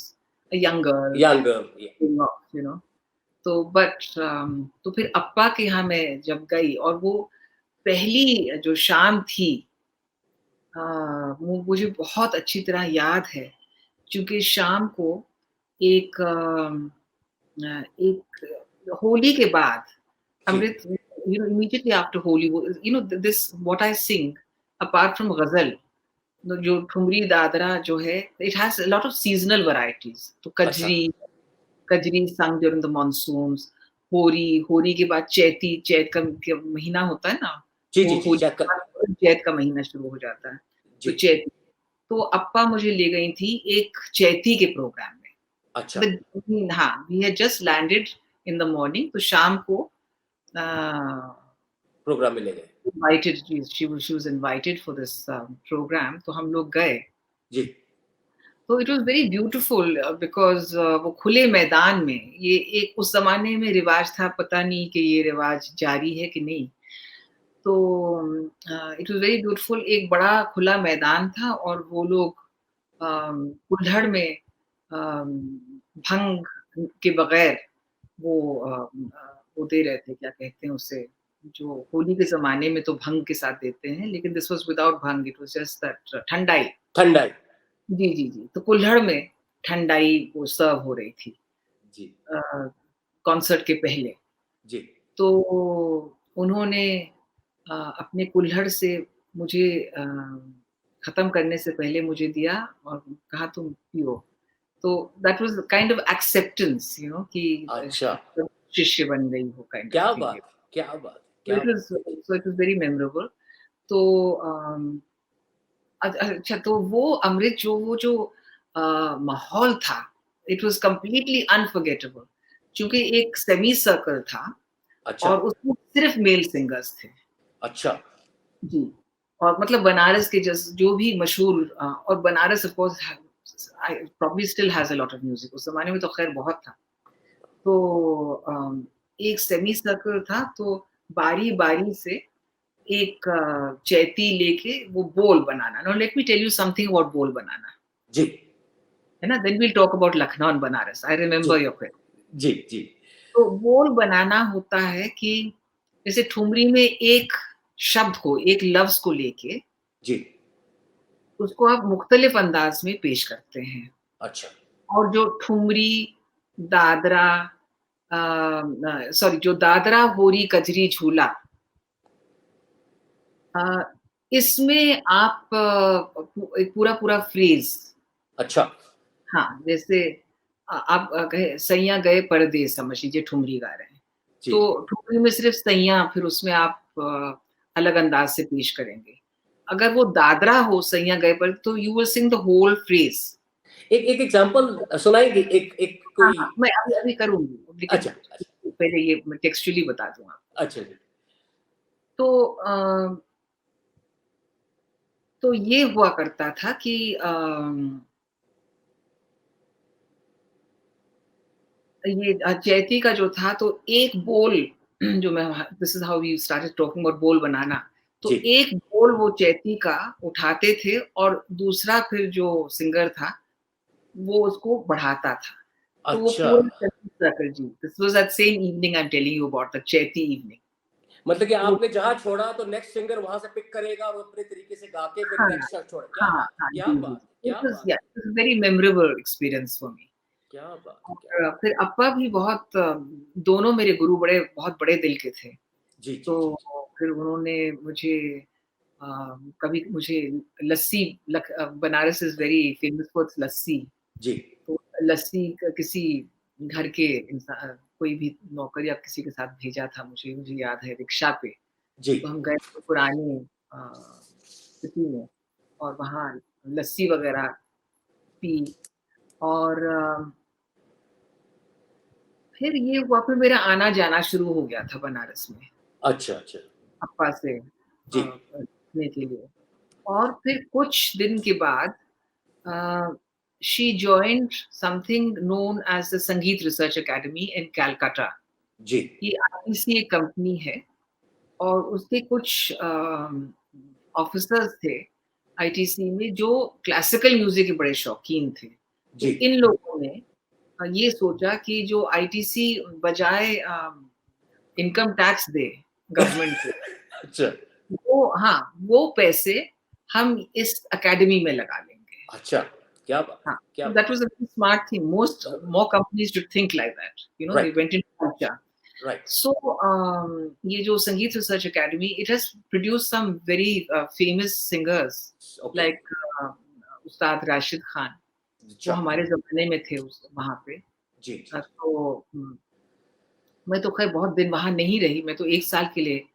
a young girl young girl, या growing up, तो तो फिर अप्पा के यहाँ मैं जब गई और वो पहली जो शाम थी वो मुझे बहुत अच्छी तरह याद है क्योंकि शाम को एक एक होली के बाद जी। Amrit, immediately after Holi, this what I sing, apart from ghazal, जो ठुमरी दादरा जो है, it has a lot of seasonal varieties. तो अच्छा। Kajri sung during the monsoons, होरी के बाद चैत का महीना होता है ना, जी, जी, वो जी, होली चेक के कर बाद चैत का महीना शुरू हो जाता है, तो जी। चैती। तो अप्पा मुझे ले गई थी एक चैती के प्रोग्राम में। अच्छा, हाँ, we had just landed in the morning, तो शाम को अ प्रोग्राम में ले गए। Invited she was invited for this program तो हम लोग गए जी। तो it was very beautiful because वो खुले मैदान में ये एक उस जमाने में रिवाज था पता नहीं कि ये रिवाज जारी है कि नहीं तो इट वाज वेरी ब्यूटीफुल एक बड़ा खुला मैदान था और वो लोग कुल्हड़ में भंग के बगैर वो वो दे रहे थे क्या कहते हैं उसे जो होली के ज़माने में तो भंग के साथ देते हैं, लेकिन दिस वाज़ विदाउट भंग, इट वाज़ जस्ट दैट ठंडाई। ठंडाई। जी, जी, जी। तो कुल्हड़ में ठंडाई वो सर्व हो रही थी जी, अ, कॉन्सर्ट के पहले। जी। तो उन्होंने अपने कुल्हड़ से मुझे खत्म करने से पहले मुझे दिया और कहा तुम पियो। तो that was kind of acceptance कि अच्छा, शिष्य बन गई हो काइंड ऑफ क्या फीलिंग। बात है! क्या बात है! So क्या it was बात है! so it was very memorable. तो अच्छा तो वो अमृत वो जो माहौल था, इट वाज़ कंप्लीटली अनफॉरगेटेबल क्योंकि एक सेमी सर्कल था अच्छा, और उसमें सिर्फ मेल सिंगर्स थे। अच्छा। जी, और मतलब बनारस के जो भी मशहूर और Banaras of course I probably still has a lot of music उस ज़माने में तो खैर बहुत था। तो एक सेमी सर्कल था तो बारी-बारी से एक चैती लेके वो बोल बनाना। Now let me tell you something about बोल बनाना, जी, है ना? Then we'll talk about Lucknow and Banaras. I जी, रिमेंबर योर क्वेश्चन। जी, जी, तो बोल बनाना होता है कि जैसे ठुमरी में एक शब्द को, एक लफ्ज़ को लेके जी। उसको आप मुख्तलिफ अंदाज में पेश करते हैं। अच्छा, और जो ठुमरी, दादरा सॉरी जो दादरा, होरी, कजरी, झूला अ, इसमें आप एक पूरा-पूरा फ्रेज़ अच्छा। हाँ, जैसे आप कहे सैयाँ गए परदेस समझ लीजिए ठुमरी गा रहे हैं। जी। तो ठुमरी में सिर्फ़ सैयाँ फिर उसमें आप अलग अंदाज़ से पेश करेंगे। अगर वो दादरा हो सैयाँ गए पर तो you will sing the whole phrase. एक एक एग्ज़ाम्पल सुनाएँगे? एक एक हाँ, कोई हाँ, मैं अभी करूँगी लेकिन अच्छा, अच्छा, पहले ये मैं टेक्सचुअली बता दूँ आपको। अच्छा जी। तो तो ये हुआ करता था कि ये चैती का जो था तो एक बोल जो मैं this is how we started talking about बोल बनाना। तो एक बोल वो चैती का उठाते थे और दूसरा फिर जो सिंगर था वो उसको बढ़ाता था। तो वो अच्छा। पूरा सर्कल जी, this was that same evening I am telling you about the chaiti evening. मतलब कि तो आपने जहाँ छोड़ा तो नेक्स्ट सिंगर वहाँ से पिक करेगा और अपने तरीके से गा के फिर हाँ, नेक्स्ट शख्स छोड़े। क्या हाँ, बात है! हाँ, क्या जी, जी। बात है! क्या इट वाज़ बात या है! It was very memorable experience for me. क्या बात है! क्या और फिर अप्पा भी बहुत दोनों मेरे गुरु बड़े बहुत बड़े दिल के थे। जी, जी, तो जी, जी। फिर उन्होंने मुझे अ, कभी मुझे lassi Banaras is very famous for its lassi. जी, तो लस्सी किसी घर के कोई भी नौकर या किसी के साथ भेजा था मुझे याद है रिक्शा पे। जी। तो हम गए थे पुरानी सिटी में और वहाँ लस्सी वग़ैरह पी और फिर ये हुआ फिर मेरा आना-जाना शुरू हो गया था बनारस में, अच्छा, अच्छा। अप्पा से जी, सीखने के लिए। और फिर कुछ दिन के बाद uh, she joined something known as the Sangeet Research Academy in Calcutta. जी, ये आईटीसी एक कंपनी है और उसके कुछ ऑफिसर्स थे आईटीसी में जो क्लासिकल म्यूजिक के बड़े शौकीन थे। जी। तो इन लोगों ने ये सोचा कि जो आईटीसी बजाय इनकम टैक्स दे गवर्नमेंट को, अच्छा, वो हाँ, वो पैसे हम इस अकेडमी में लगा लेंगे। अच्छा। क्या बात है! हाँ, क्या so बात that was a very smart thing. Most है! more companies should think like that. You know, they right, went into culture. Right. So ये जो संगीत research academy, it has produced some very famous singers okay. like उस्ताद राशिद खान, वो अच्छा। हमारे ज़माने में थे उस वहाँ पे। जी, जी, जी। तो मैं तो खैर बहुत दिन वहाँ नहीं रही, मैं तो 1 साल के लिए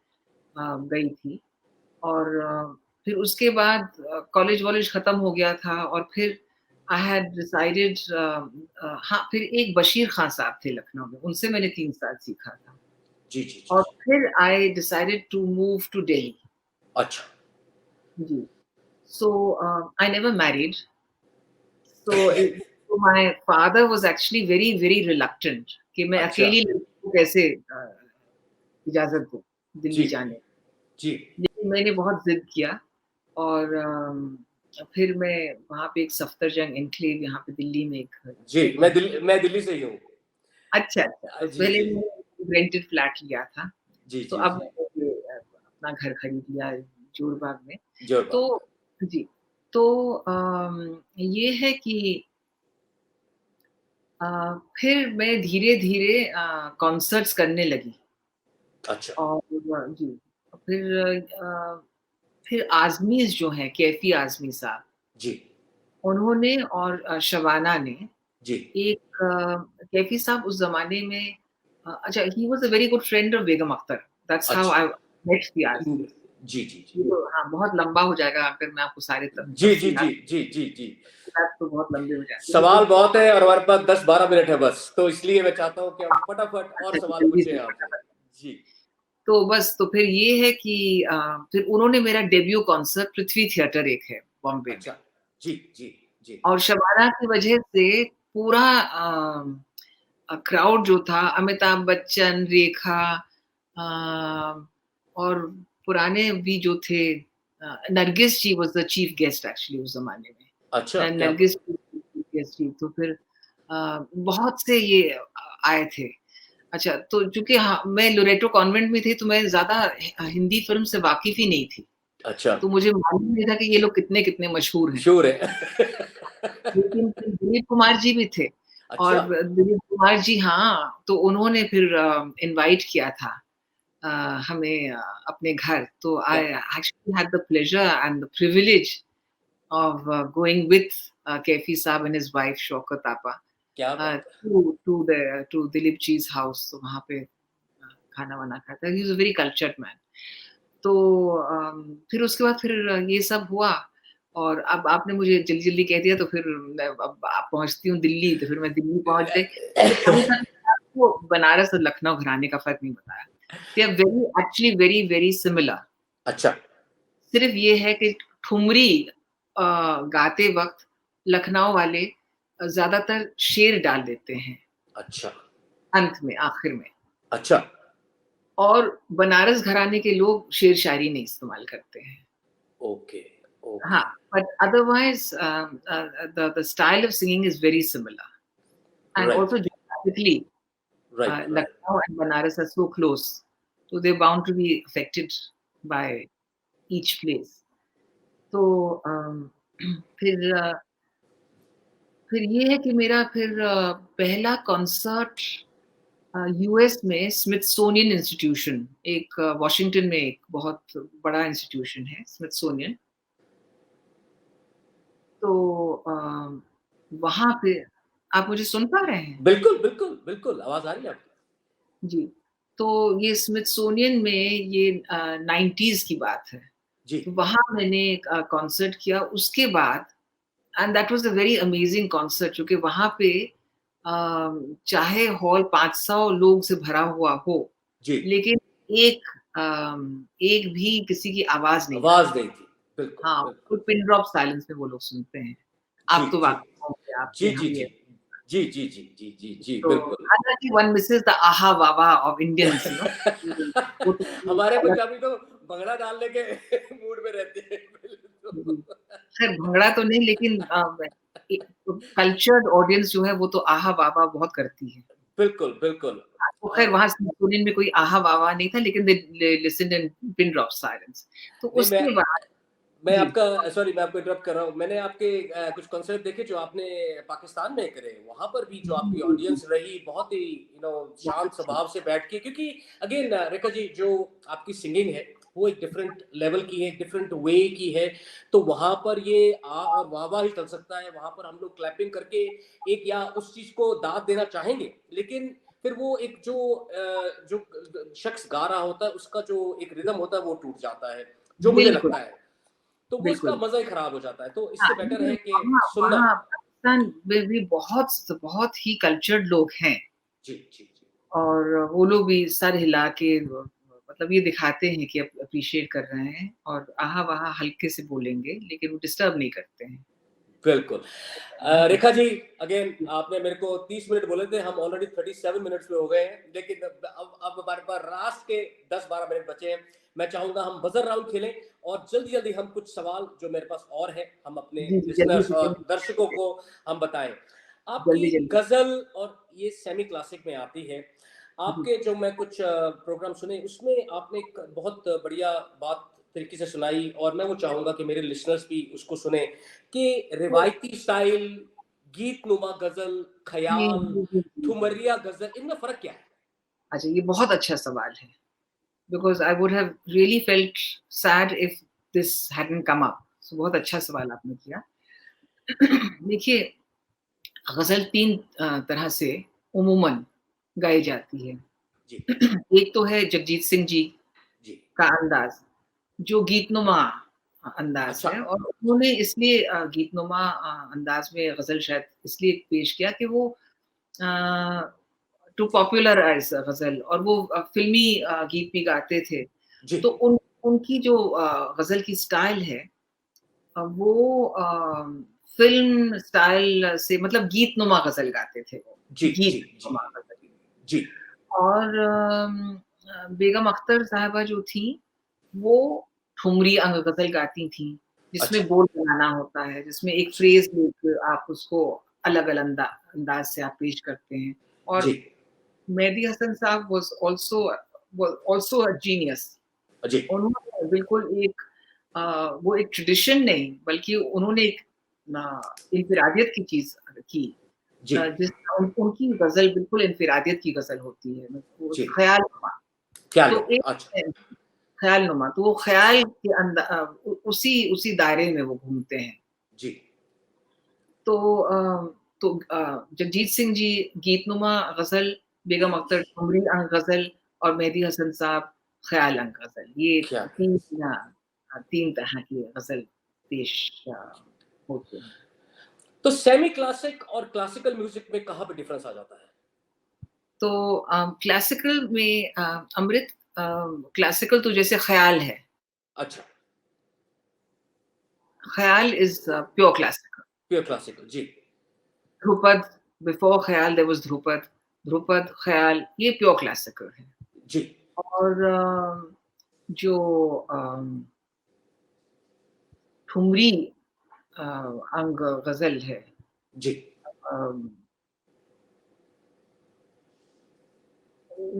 गई थी और फिर उसके बाद कॉलेज-वॉलेज खत्म हो गया था और फिर आई हैड डिसाइडेड हाँ, फिर एक बशीर खां साहब थे लखनऊ में, उनसे मैंने 3 साल सीखा था जी, जी, जी, और जी। फिर I decided to move to Delhi. अच्छा। जी, so I never married so so my father was actually very reluctant कि मैं अच्छा। अकेली लड़की को कैसे इजाज़त दूँ जी, दिल्ली जाने। जी, लेकिन मैंने बहुत ज़िद किया और फिर मैं वहाँ पे एक सफदरजंग एन्क्लेव यहाँ पे दिल्ली में एक जी। जगह है। मैं दिल्ली से ही हूँ। अच्छा, अच्छा, तो जी, पहले जी। मैंने रेंटेड फ्लैट लिया था, जी, तो जी, अब जी। मैंने अपना घर खरीद लिया है जोरबाग में। जोरबाग तो में। जी, तो ये है कि अ, फिर मैं धीरे-धीरे कॉन्सर्ट्स करने लगी अच्छा। और जी, फिर आज़मीज़ जो हैं, कैफ़ी आज़मी साहब, जी, उन्होंने और शबाना ने जी। एक कैफ़ी साहब उस ज़माने में अच्छा ही was a very good friend of Begum Akhtar, that's how अच्छा। I met the Azmi. जी, जी, जी। ये तो हाँ, बहुत लंबा हो जाएगा अगर मैं आपको सारे जी, जी, तफ़सीलात जी, जी, जी, जी। तफ़सीलात तो बहुत लंबे हो जाएँगे, सवाल लेकिन बहुत है और हमारे पास 10-12 मिनट है बस, तो इसलिए मैं चाहता हूँ कि हम फटाफट और अच्छा सवाल जल्दी पूछें से आपसे। फटाफट जी, तो बस तो फिर ये है कि फिर उन्होंने मेरा डेब्यू कॉन्सर्ट पृथ्वी थिएटर एक है बॉम्बे में अच्छा। जी, जी, जी। और शबाना की वजह से पूरा क्राउड जो था अमिताभ बच्चन, रेखा और पुराने भी जो थे Nargis ji was the chief guest actually उस ज़माने में। अच्छा, क्या नरगिस बात जी चीफ गेस्ट थी तो फिर बहुत से ये आए थे। अच्छा तो चूँकि हाँ, मैं लोरेटो कॉन्वेंट में थी तो मैं ज़्यादा हिंदी फ़िल्म से वाकिफ़ ही नहीं थी। है? अच्छा, तो मुझे मालूम नहीं था कि ये लोग कितने-कितने मशहूर हैं। श्योर है। लेकिन फिर दिलीप कुमार जी भी थे और अच्छा, दिलीप कुमार जी हाँ, तो उन्होंने फिर इनवाइट किया था अ, हमें अपने घर। तो क्या I actually had the pleasure and the privilege of going with Kaifi साहब एंड हिज़ वाइफ शौकत आपा क्या बात है! टू दिलीप जी's हाउस तो वहाँ पे खाना-वाना खाता है। He is a very cultured man. तो फिर उसके बाद फिर ये सब हुआ और अब आपने मुझे जल्दी-जल्दी कह दिया तो फिर मैं अब पहुँचती हूँ दिल्ली, तो फिर मैं दिल्ली पहुँच गई। मैंने कभी तक आपको बनारस और लखनऊ घराने का फ़र्क नहीं बताया। They are very similar. अच्छा, सिर्फ़ ये है कि ठुमरी गाते वक़्त लखनऊ वाले ज़्यादातर शेर डाल देते हैं अच्छा, अंत में, आखिर में। अच्छा। और बनारस घराने के लोग शेर शायरी नहीं इस्तेमाल करते हैं। Okay, okay. हाँ, but otherwise the style of singing is very similar. And right, also geographically, right, right. Lucknow and Banaras are so close, so they're bound to be affected by each place. तो फिर फिर ये है कि मेरा फिर पहला कॉन्सर्ट यूएस में स्मिथसोनियन इंस्टीट्यूशन, एक वॉशिंगटन में एक बहुत बड़ा इंस्टीट्यूशन है स्मिथसोनियन। तो वहाँ पे आप मुझे सुन पा रहे हैं? बिल्कुल, बिल्कुल, बिल्कुल, आवाज़ आ रही है आपकी। जी, तो ये स्मिथसोनियन में ये 90s की बात है। जी, तो वहाँ मैंने एक कॉन्सर्ट किया, उसके बाद and that was a very amazing concert, क्योंकि वहाँ पे चाहे हॉल 500 लोग से भरा हुआ हो, जी, लेकिन एक एक भी किसी की आवाज़ नहीं आ आवाज़ रही। नहीं थी। बिल्कुल, हाँ, बिल्कुल। तो पिन ड्रॉप साइलेंस में वो लोग सुनते हैं। जी, आप तो जी। वाक़िफ़ होंगे, आपके जी, यहाँ जी, भी जी। है। जी, जी, जी, जी, जी, जी, तो बिल्कुल। हालाँकि वन मिसेस द आहा वावा ऑफ इंडियंस, यू नो। वो तो कोई हमारे अलग। पंजाबी तो भंगड़ा डालने के मूड में रहते हैं। जी। बिल्कुल। खैर भंगड़ा तो नहीं, लेकिन कल्चर्ड ऑडियंस जो है वो तो आहा वावा बहुत करती है। बिल्कुल, बिल्कुल। तो खैर वहाँ सिम्फोनी में कोई आहा वावा नहीं था, लेकिन दे लिस्टेंड इन पिन ड्रॉप साइलेंस। तो नहीं, उसके बाद मैं जी, आपका सॉरी, मैं आपको इंटरप्ट कर रहा हूँ। मैंने आपके कुछ कॉन्सर्ट देखे जो आपने पाकिस्तान में करे, वहाँ पर भी जो जी, आपकी जी, जी, ऑडियंस रही बहुत ही बहुत शांत अच्छी। स्वभाव से बैठ के, क्योंकि अगेन रेखा जी जो आपकी सिंगिंग है वो एक डिफरेंट लेवल की है, डिफरेंट वे की है। तो वहाँ पर ये आ और वाह वाह ही चल सकता है। वहाँ पर हम लोग क्लैपिंग करके एक या उस चीज़ को दाद देना चाहेंगे, लेकिन फिर वो एक जो शख्स गा रहा होता है उसका जो एक रिदम होता है वो टूट जाता है, जो मुझे बिल्कुल, लगता है। तो वो उसका बिल्कुल। मज़ा ही खराब हो जाता है। तो हाँ, इससे बेटर लेकिन है कि वहाँ सुनना। वहाँ पाकिस्तान में भी बहुत बहुत ही कल्चर्ड लोग हैं। जी, जी, जी। और वो लोग भी सर हिला के मतलब ये दिखाते हैं कि एप्रिशिएट कर रहे हैं, और आहा-वहा हल्के से बोलेंगे, लेकिन वो डिस्टर्ब नहीं करते हैं। बिल्कुल। जी, रेखा जी, अगेन आपने मेरे को 30 मिनट बोले थे, हम ऑलरेडी 37 मिनट्स पे हो गए हैं, लेकिन अब हमारे पास लास्ट के 10-12 मिनट बचे हैं। मैं चाहूँगा हम बज़र राउंड खेलें और जल्दी-जल्दी हम कुछ सवाल जो मेरे पास और हैं, हम अपने जी, जी, जल्दी लिसनर्स से और दर्शकों जल्दी, को हम बताएँ। आपकी जल्दी-जल्दी। गज़ल और ये सेमी क्लासिक में आती है। जी, आपके जो मैं कुछ प्रोग्राम सुने, उसमें आपने एक बहुत बढ़िया बात तरीके से सुनाई और मैं वो चाहूँगा कि मेरे लिसनर्स भी उसको सुनें कि तो रिवायती स्टाइल, गीत-नुमा गज़ल, जी, ख़याल, जी, जी, जी, जी। ठुमरिया गज़ल, इनमें फ़र्क क्या है? अच्छा, ये बहुत अच्छा सवाल है, because I would have really felt sad if this hadn't come up. So बहुत अच्छा सवाल आपने किया। देखिए, गज़ल 3 तरह से उमूमन गाई जाती है। जी, एक तो है जगजीत सिंह जी जी। का अंदाज़, जो गीतनुमा अंदाज़ अच्छा, है, और उन्होंने इसलिए गीतनुमा अंदाज़ में गज़ल शायद इसलिए पेश किया कि वो अ, टू पॉपुलराइज़ गज़ल, और वो फ़िल्मी गीत भी गाते थे। जी, तो उनकी जो गज़ल की स्टाइल है, वो फ़िल्म स्टाइल से, मतलब गीतनुमा गज़ल गाते थे वो, जी, जी, जी, गीतनुमा गज़ल। जी, और बेगम अख्तर साहिबा जो थीं, वो ठुमरी गज़ल गाती थीं, अच्छा, जिसमें बोल बनाना होता है, जिसमें एक फ्रेज़ लेके आप उसको अलग-अलग अंदाज़ से आप पेश करते हैं। जी, और मेहदी हसन साहब वाज़ ऑल्सो अ जीनियस। जी, उन्होंने बिल्कुल एक वो एक ट्रेडिशन नहीं, बल्कि उन्होंने एक इन्फिरादियत की चीज़ की। जी, जिस उनकी गज़ल बिल्कुल इन्फिरादियत की गज़ल होती है, वो जी। ख़याल-नुमा। क्या तो लोग एक अच्छा, है ख़याल-नुमा, तो वो ख़याल के उसी उसी दायरे में वो घूमते हैं। जी, तो जगजीत सिंह जी गीतनुमा गज़ल, बेगम अख्तर ठुमरी गज़ल, और मेहदी हसन साहब ख़याल गज़ल। ये क्या 3 3 तरह की गज़ल पेश होते हैं। तो सेमी क्लासिक और क्लासिकल म्यूज़िक में कहाँ पे डिफ़रेंस आ जाता है? तो क्लासिकल में अमृत, क्लासिकल तो जैसे ख़याल है, अच्छा, khayal is pure classical. Pure classical, जी, dhrupad, before khayal there was dhrupad, dhrupad, khayal, ये प्योर क्लासिकल है। जी। और जो ठुमरी अंग गज़ल है। जी।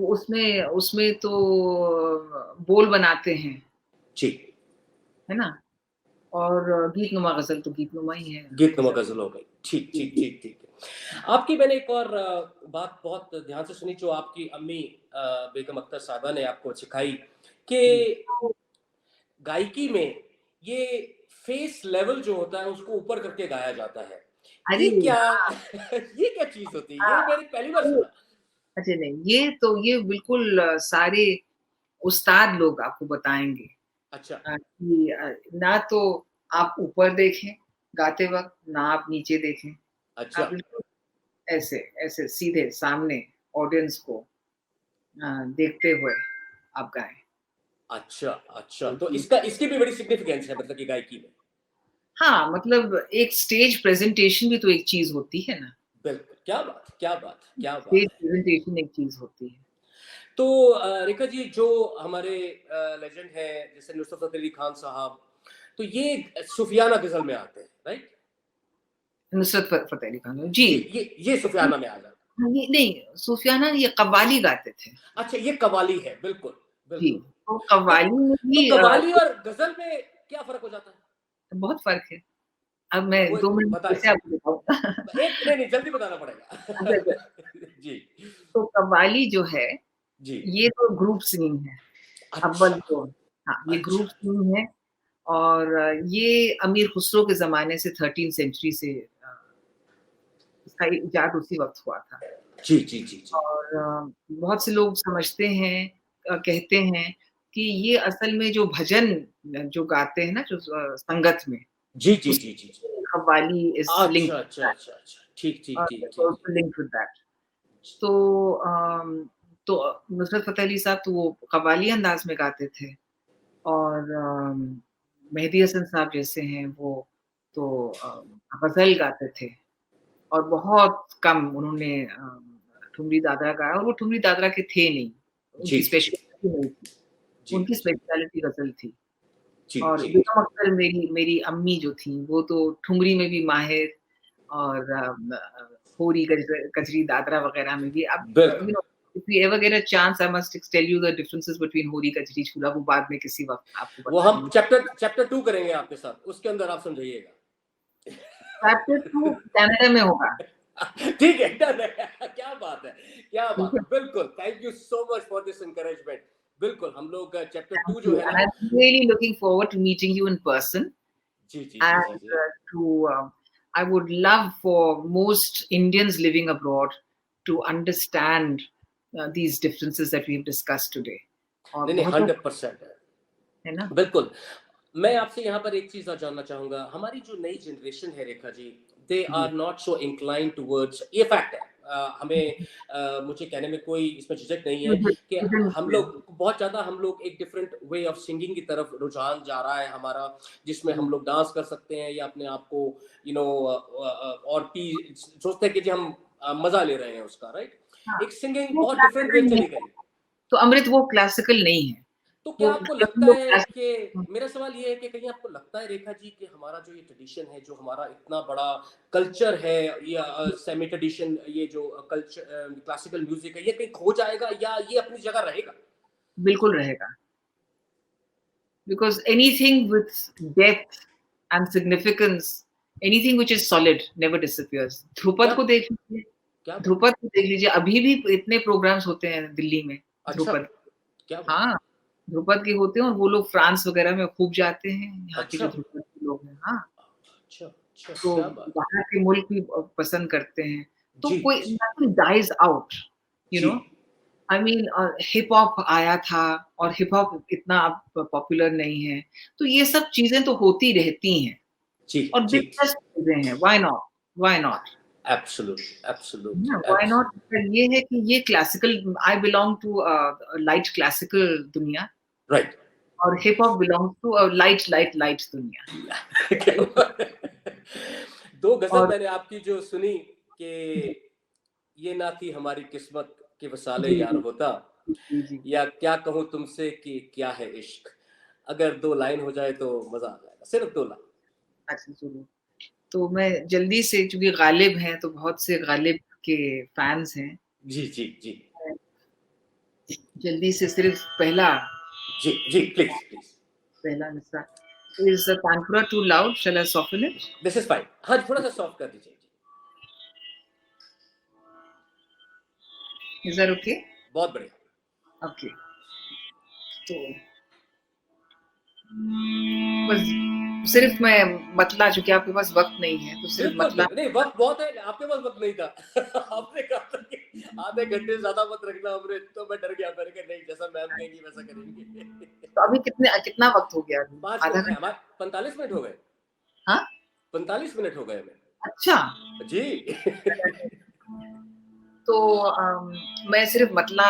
उसमें उसमें तो बोल बनाते हैं, जी। है ना? और गीतनुमा गज़ल तो गीतनुमा ही है गीतनुमा गज़ल। गज़ल हो गई। ठीक, जी, ठीक, जी। ठीक, ठीक है। आपकी मैंने एक और बात बहुत ध्यान से सुनी जो आपकी अम्मी बेगम अख्तर साहिबा ने आपको सिखाई कि जी। गायकी में ये फेस लेवल जो होता है उसको ऊपर करके गाया जाता है। अरे! ये क्या हाँ, ये क्या चीज़ होती है? हाँ। ये मैंने पहली बार अरे! सुना। अच्छा नहीं, ये बिल्कुल सारे उस्ताद लोग आपको बताएँगे अच्छा, कि ना तो आप ऊपर देखें गाते वक़्त, ना आप नीचे देखें। अच्छा, आप बिल्कुल ऐसे ऐसे सीधे सामने ऑडियंस को देखते हुए आप गाएँ। अच्छा, अच्छा। तो जी। इसकी भी बड़ी सिग्निफिकेंस है मतलब कि गायकी में। हाँ, मतलब एक स्टेज प्रेज़ेंटेशन भी तो एक चीज़ होती है ना। बिल्कुल, क्या बात है! क्या बात है! क्या बात स्टेज है! प्रेज़ेंटेशन एक चीज़ होती है। तो रेखा जी जो हमारे लेजेंड हैं जैसे नुसरत फ़तेह अली खान साहब, तो ये सूफियाना ग़ज़ल में आते हैं, राइट? नुसरत फ़तेह अली खान, जी। जी, ये सूफियाना में आ जाता है। हाँ, ये नहीं, सूफियाना ये कव्वाली गाते थे। अच्छा ये कव्वाली है, बिल्कुल, जी, बिल्कुल। तो तो कव्वाली में तो भी कव्वाली और ग़ज़ल में क्या फ़र्क हो जाता है? बहुत फ़र्क है। अब मैं वो 2 मिनट बताएँ। कैसे आपको बताऊँ? एक नहीं, जल्दी बताना अच्छा, अच्छा, पड़ेगा। जी, तो कव्वाली जो है, जी। ये तो ग्रुप सिंगिंग है। अच्छा, अव्वल तो हाँ, ये अच्छा, ग्रुप सिंगिंग है और ये अमीर खुसरो के ज़माने से 13th सेंचुरी से इसका इजाद उसी वक़्त हुआ था। जी, जी, जी, जी। और बहुत से लोग समझते हैं कहते हैं कि ये असल में जो भजन जो गाते हैं ना जो संगत में, जी, जी, जी, जी, जी। उसमें कव्वाली इज़ अच्छा, लिंक्ड अच्छा, अच्छा, अच्छा। ठीक, ठीक, ठीक, इट्स ठीक। Also linked with that. तो तो नुसरत फ़तेह अली साहब तो वो कव्वाली अंदाज़ में गाते थे और मेहदी हसन साहब जैसे हैं वो तो ग़ज़ल गाते थे और बहुत कम उन्होंने ठुमरी दादरा गाया और वो ठुमरी दादरा के थे नहीं, जी, उनकी जी, स्पेशलिटी नहीं थी, जी, उनकी जी, स्पेशलिटी ग़ज़ल थी। जी, और जी, बेगम अख्तर मेरी मेरी अम्मी जो थी, वो तो ठुमरी में भी माहिर और होरी कजरी दादरा वग़ैरह में भी अब बिल्कुल। If you ever get a chance I must tell you the differences between hori kajri चूल्हा वो बाद में किसी वक़्त आपको वो बता हम दूँगी। चैप्टर 2 करेंगे आपके साथ, उसके अंदर आप समझाइएगा। चैप्टर 2 कनाडा में होगा, ठीक है, डन है। क्या बात है, क्या ठीक बात है? है। बिल्कुल, thank you so much for this encouragement. बिल्कुल, हम लोग चैप्टर 2 Thank जो you, है and ना I'm really looking forward to meeting you in person. जी, जी, जी, जी, And ji. to I would love for most Indians living abroad to understand these differences that we've discussed today. और नहीं, नहीं बहुतों 100% है। है ना? बिल्कुल। मैं आपसे यहाँ पर एक चीज़ और जानना चाहूँगा, हमारी जो नई जनरेशन है रेखा जी, दे जी। Are not so inclined towards ये फैक्ट है। हमें मुझे कहने में कोई इसमें झिझक नहीं है कि हम लोग बहुत ज़्यादा हम लोग एक डिफरेंट वे ऑफ सिंगिंग की तरफ रुझान जा रहा है हमारा, जिसमें हम लोग डांस कर सकते हैं या अपने आप को और भी सोचते हैं कि जी हम मज़ा ले रहे हैं उसका, राइट? हाँ, एक सिंगिंग वो बहुत डिफरेंट वे क्लासिकल नहीं चली है, गई। तो अमृत वो क्लासिकल नहीं है। तो क्या वो आपको जब हम लगता लोग है कि क्लासिकल मेरा सवाल ये है कि कहीं आपको लगता है रेखा जी कि हमारा जो ये ट्रेडिशन है, जो हमारा इतना बड़ा कल्चर है या सेमी ट्रेडिशन ये जो कल्चर क्लासिकल म्यूजिक है, ये कहीं खो जाएगा या ये अपनी जगह रहेगा? बिल्कुल रहेगा। Because anything with depth and significance, anything which is solid never disappears. Dhrupad क्या को देख लीजिए क्या बात ध्रुपद को देख लीजिए, अभी भी इतने प्रोग्राम्स होते हैं दिल्ली में, अच्छा, ध्रुपद। क्या बात हाँ, ध्रुपद के होते हैं और वो लोग फ्रांस वगैरह में खूब जाते हैं, यहाँ के अच्छा, जो ध्रुपद के लोग हैं। हाँ, अच्छा, अच्छा, तो क्या बात है! बाहर के मुल्क भी पसंद करते हैं। तो जी, कोई जी, नथिंग डाइज़ आउट, यू जी, know? I mean hip hop आया था और हिप हॉप इतना अब पॉपुलर नहीं है। तो ये सब चीज़ें तो होती रहती हैं जी, और जी, दिलचस्प चीज़ें हैं, why not? Why not? Absolutely, है ना? Absolutely, why not? एब्सोल्यूटली, पर ये है कि ये classical I belong to light classical दुनिया राइट। और hip hop belongs to light दुनिया। क्या बात है! 2 गज़ल और मैंने आपकी जो सुनी कि जी, ये ना थी हमारी किस्मत कि वसाले जी, यार जी, होता। जी, जी। या क्या कहूँ तुमसे कि क्या है इश्क, अगर 2 लाइन हो जाए तो मज़ा आ जाएगा, सिर्फ़ 2 लाइन। अच्छा ज़रूर। तो मैं जल्दी से चूँकि गालिब हैं, तो बहुत से गालिब के फैन्स हैं। जी, जी, जी। जल्दी से सिर्फ़ पहला जी, जी, प्लीज़, प्लीज़। पहला मिसरा is the tanpura too loud? Shall I soften it? This is fine. हाँ, थोड़ा-सा सॉफ्ट कर दीजिए। जी, इज़ दैट ओके? बहुत बढ़िया। ओके। तो बस सिर्फ़ मैं मतला चूँकि आपके पास वक़्त नहीं है, तो सिर्फ़ बिल्कुल, मतला बिल्कुल। नहीं, वक़्त बहुत है, आपके पास वक़्त नहीं था। आपने कहा था कि आधे घंटे से ज़्यादा मत रखना अमृत, तो मैं डर गया, मैंने कहा नहीं, जैसा मैम कहेंगी वैसा करेंगे। तो अभी कितना वक़्त हो गया अभी? 5 आधा मिनट है घंटा? हमारे, 45 मिनट हो गए, हाँ? 45 मिनट हो गए हमें। अच्छा। जी। तो मैं सिर्फ़ मतला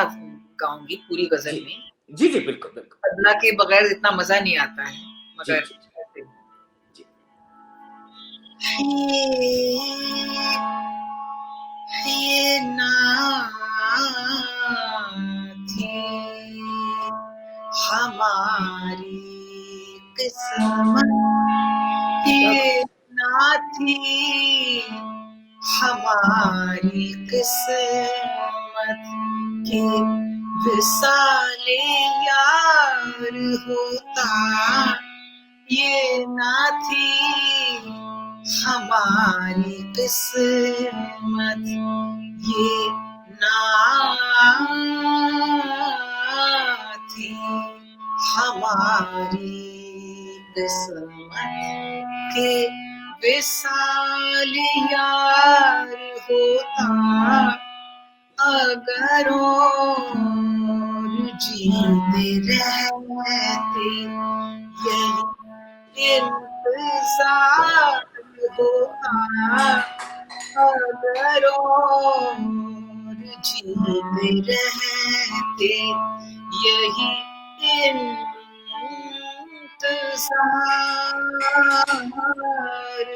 गाऊँगी पूरी जी। गज़ल नहीं। जी, जी, बिल्कुल, बिल्कुल। तबला के बगैर इतना मज़ा नहीं आता है, जी, मगर जी, जी। ऐसे जी। ये नात थी हमारी किस्मत, क्या बात ये ना थी हमारी किस्मत कि विसाले यार होता, ये ना थी हमारी किस्मत, ये ना थी हमारी किस्मत के विसाल यार होता, अगर और जीते रहते यही इंतजार होता, अगर और जीते रहते यही इंतजार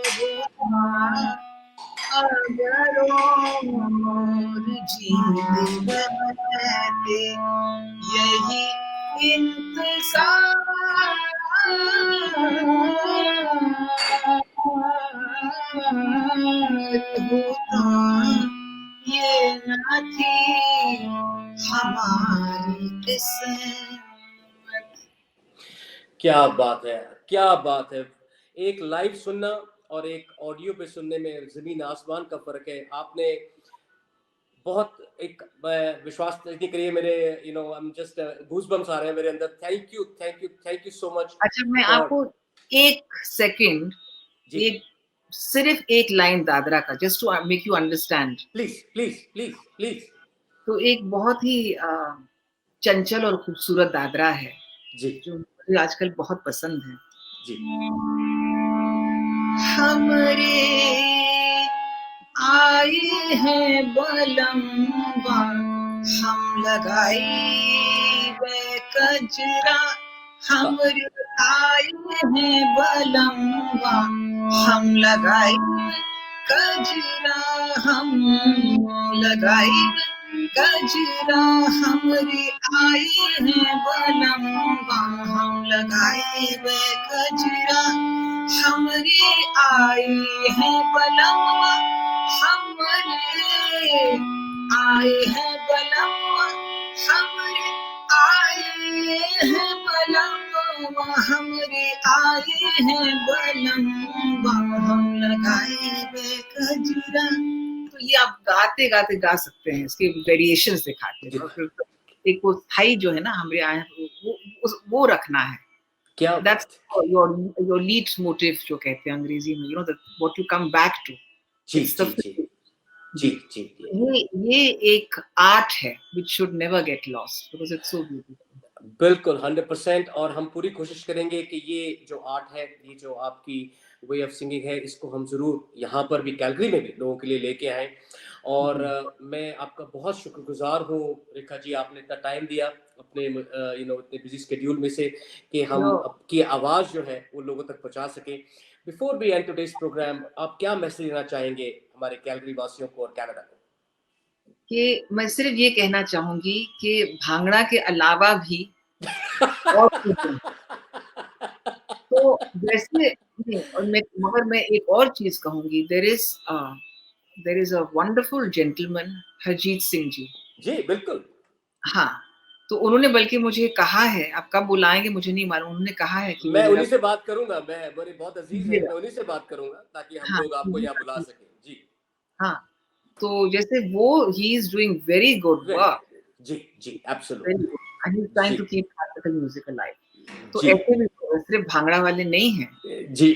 होता, अगर और जीते रहते यही इंतज़ार होता, ये ना थी हमारी किस्मत। क्या बात है! क्या बात है! एक लाइव सुनना और एक ऑडियो पे सुनने में ज़मीन आसमान का फ़र्क है। आपने बहुत एक विश्वास नहीं करिए मेरे, आई एम जस्ट गूज़बम्प्स आ रहे हैं मेरे अंदर। Thank you, thank you, thank you so much अच्छा मैं फॉर। आपको 1 सेकंड जी, एक सिर्फ़ 1 लाइन दादरा का just to make you understand. Please, please, please, please. तो एक बहुत ही चंचल और खूबसूरत दादरा है, जी, जो मुझे आजकल बहुत पसंद है। जी। हमरे आए हैं बलम्बा, हम लगाई वे कजरा, हाँ, हमरे आए हैं बलम्बा, हम लगाई कजरा, हम लगाई गजरा, हमरे आए हैं बलम्बा, हम लगाए वे गजरा, हमरे आए हैं बलम्बा, हमरे आए हैं बलम्बा, हमरे आए हैं बलम्बा, हमरे आए हैं बलम्बा, हम लगाए वे गजरा। तो ये आप गाते-गाते गा सकते हैं, इसके वेरिएशंस दिखाते हैं जी, और फिर एक वो स्थाई जो है ना हमरे आए हैं वो रखना है। क्या दैट्स बात है! योर लीड मोटिव जो कहते हैं अंग्रेज़ी में, you know that what you come back to, जी, इट्स द जी, जी। जी, जी। जी, जी। ये एक आर्ट है which should never get lost because it's so beautiful. बिल्कुल, 100% और हम पूरी कोशिश करेंगे कि ये जो आर्ट है, ये जो आपकी वे ऑफ सिंगिंग है, इसको हम ज़रूर यहाँ पर भी कैलगरी में भी लोगों के लिए लेके आएँ। और जी। मैं आपका बहुत शुक्रगुज़ार हूँ रेखा जी, आपने इतना टाइम दिया अपने इतने बिज़ी शेड्यूल में से कि हम तो आपकी आवाज़ जो है वो लोगों तक पहुँचा सकें। Before we end today's program, आप क्या मैसेज देना चाहेंगे हमारे कैलगरी वासियों को और कनाडा को? कि मैं सिर्फ ये कहना चाहूँगी कि भांगड़ा के अलावा भी और चीज़ें हैं। तो जैसे नहीं और मगर मैं एक और चीज़ कहूँगी there is a wonderful gentleman Harjit Singh ji. जी, बिल्कुल। हाँ, तो उन्होंने बल्कि मुझे कहा है, आप कब बुलाएँगे मुझे नहीं मालूम, उन्होंने कहा है कि वो मैं मेरा उन्हीं से बात करूँगा, मैं मेरे बहुत अज़ीज़ हैं, कीजिएगा। मैं उन्हीं से बात करूँगा ताकि हम हाँ, लोग आपको यहाँ बुला कीजिएगा। सकें। जी, हाँ, तो जैसे वो he is doing very good very work, good. जी, जी, very absolutely. Good and he is trying जी, to keep classical music alive. तो जी, ऐसे भी सिर्फ भांगड़ा वाले नहीं हैं जी।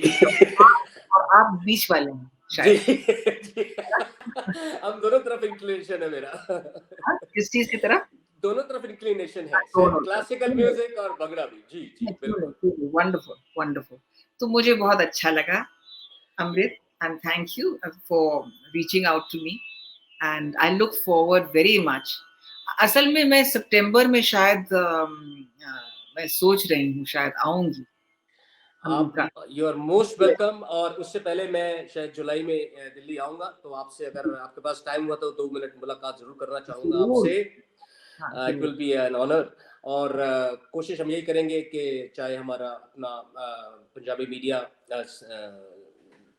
और आप बीच वाले हैं जी, शायद। जी। हम दोनों तरफ इंक्लिनेशन है मेरा। हाँ, किस चीज़ की तरफ? दोनों तरफ इंक्लिनेशन है, सिर्फ दोनों तरफ। क्लासिकल म्यूज़िक और भंगड़ा भी। जी, जी, बिल्कुल। Wonderful, wonderful. तो मुझे बहुत अच्छा लगा Amrit and thank you for reaching out to me and I look forward very much. असल में मैं सितंबर में शायद मैं सोच रही हूँ शायद आऊँगी आप America. You are most welcome और उससे पहले मैं शायद जुलाई में दिल्ली आऊँगा, तो आपसे अगर आपके पास टाइम हुआ तो 2 मिनट मुलाकात ज़रूर करना चाहूँगा ज़रूर, आपसे। हाँ, इट ज़रूर। विल बी एन ऑनर और कोशिश हम यही करेंगे कि चाहे हमारा अपना पंजाबी मीडिया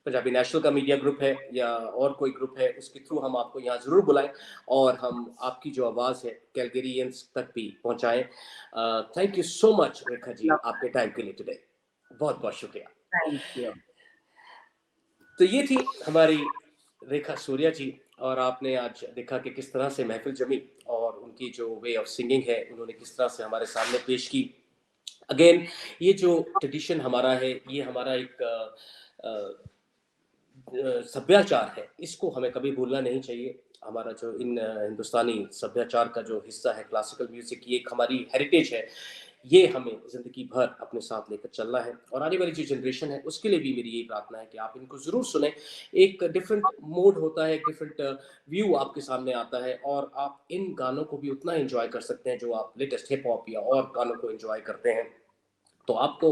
पंजाबी नेशनल का मीडिया ग्रुप है या और कोई ग्रुप है उसके थ्रू हम आपको यहाँ ज़रूर बुलाएं और हम आपकी जो आवाज़ है कैलगरियंस तक भी पहुँचाएं। Thank you so much Rekha ji आपके टाइम के लिए टुडे। बहुत बहुत शुक्रिया। Thank you. तो ये थी हमारी रेखा सूर्या जी और आपने आज देखा कि किस तरह से महफिल जमी और उनकी जो वे ऑफ सिंगिंग है उन्होंने किस तरह से हमारे सामने पेश की। अगेन ये जो ट्रेडिशन हमारा है ये हमारा एक सभ्याचार है, इसको हमें कभी भूलना नहीं चाहिए। हमारा जो इन हिंदुस्तानी सभ्याचार का जो हिस्सा है क्लासिकल म्यूजिक, ये एक हमारी हेरिटेज है। ये हमें ज़िंदगी भर अपने साथ लेकर चलना है और आने वाली जो जनरेशन है उसके लिए भी मेरी यही प्रार्थना है कि आप इनको ज़रूर सुने। एक डिफरेंट मोड होता है, एक डिफरेंट व्यू आपके सामने आता है और आप इन गानों को भी उतना एंजॉय कर सकते हैं जो आप लेटेस्ट हिप हॉप या और गानों को एंजॉय करते हैं। तो आपको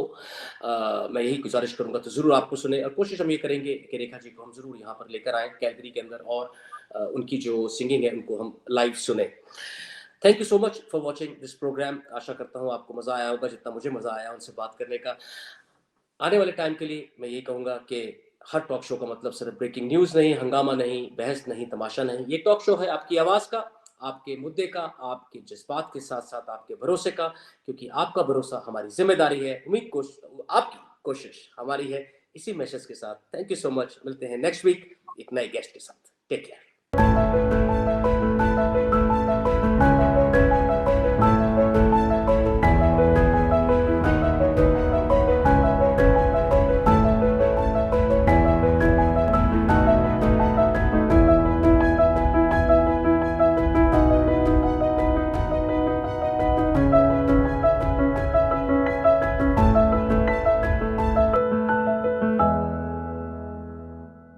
मैं यही गुजारिश करूँगा तो ज़रूर आपको सुने और कोशिश हम ये करेंगे कि रेखा जी को हम ज़रूर यहाँ पर लेकर आएँ कैलगरी के अंदर और उनकी जो सिंगिंग है उनको हम लाइव सुने। Thank you so much for watching this programme. आशा करता हूँ आपको मज़ा आया होगा जितना मुझे मज़ा आया उनसे बात करने का। आने वाले टाइम के लिए मैं यही कहूँगा कि हर टॉक शो का मतलब सिर्फ ब्रेकिंग न्यूज़ नहीं, हंगामा नहीं, बहस नहीं, तमाशा नहीं। ये टॉक शो है आपकी आवाज़ का, आपके मुद्दे का, आपके जज्बात के साथ-साथ आपके भरोसे का, क्योंकि आपका भरोसा हमारी ज़िम्मेदारी है। आपकी कोशिश हमारी है। इसी मैसेज के साथ थैंक यू सो मच। मिलते हैं नेक्स्ट वीक एक नए गेस्ट के साथ। Take care.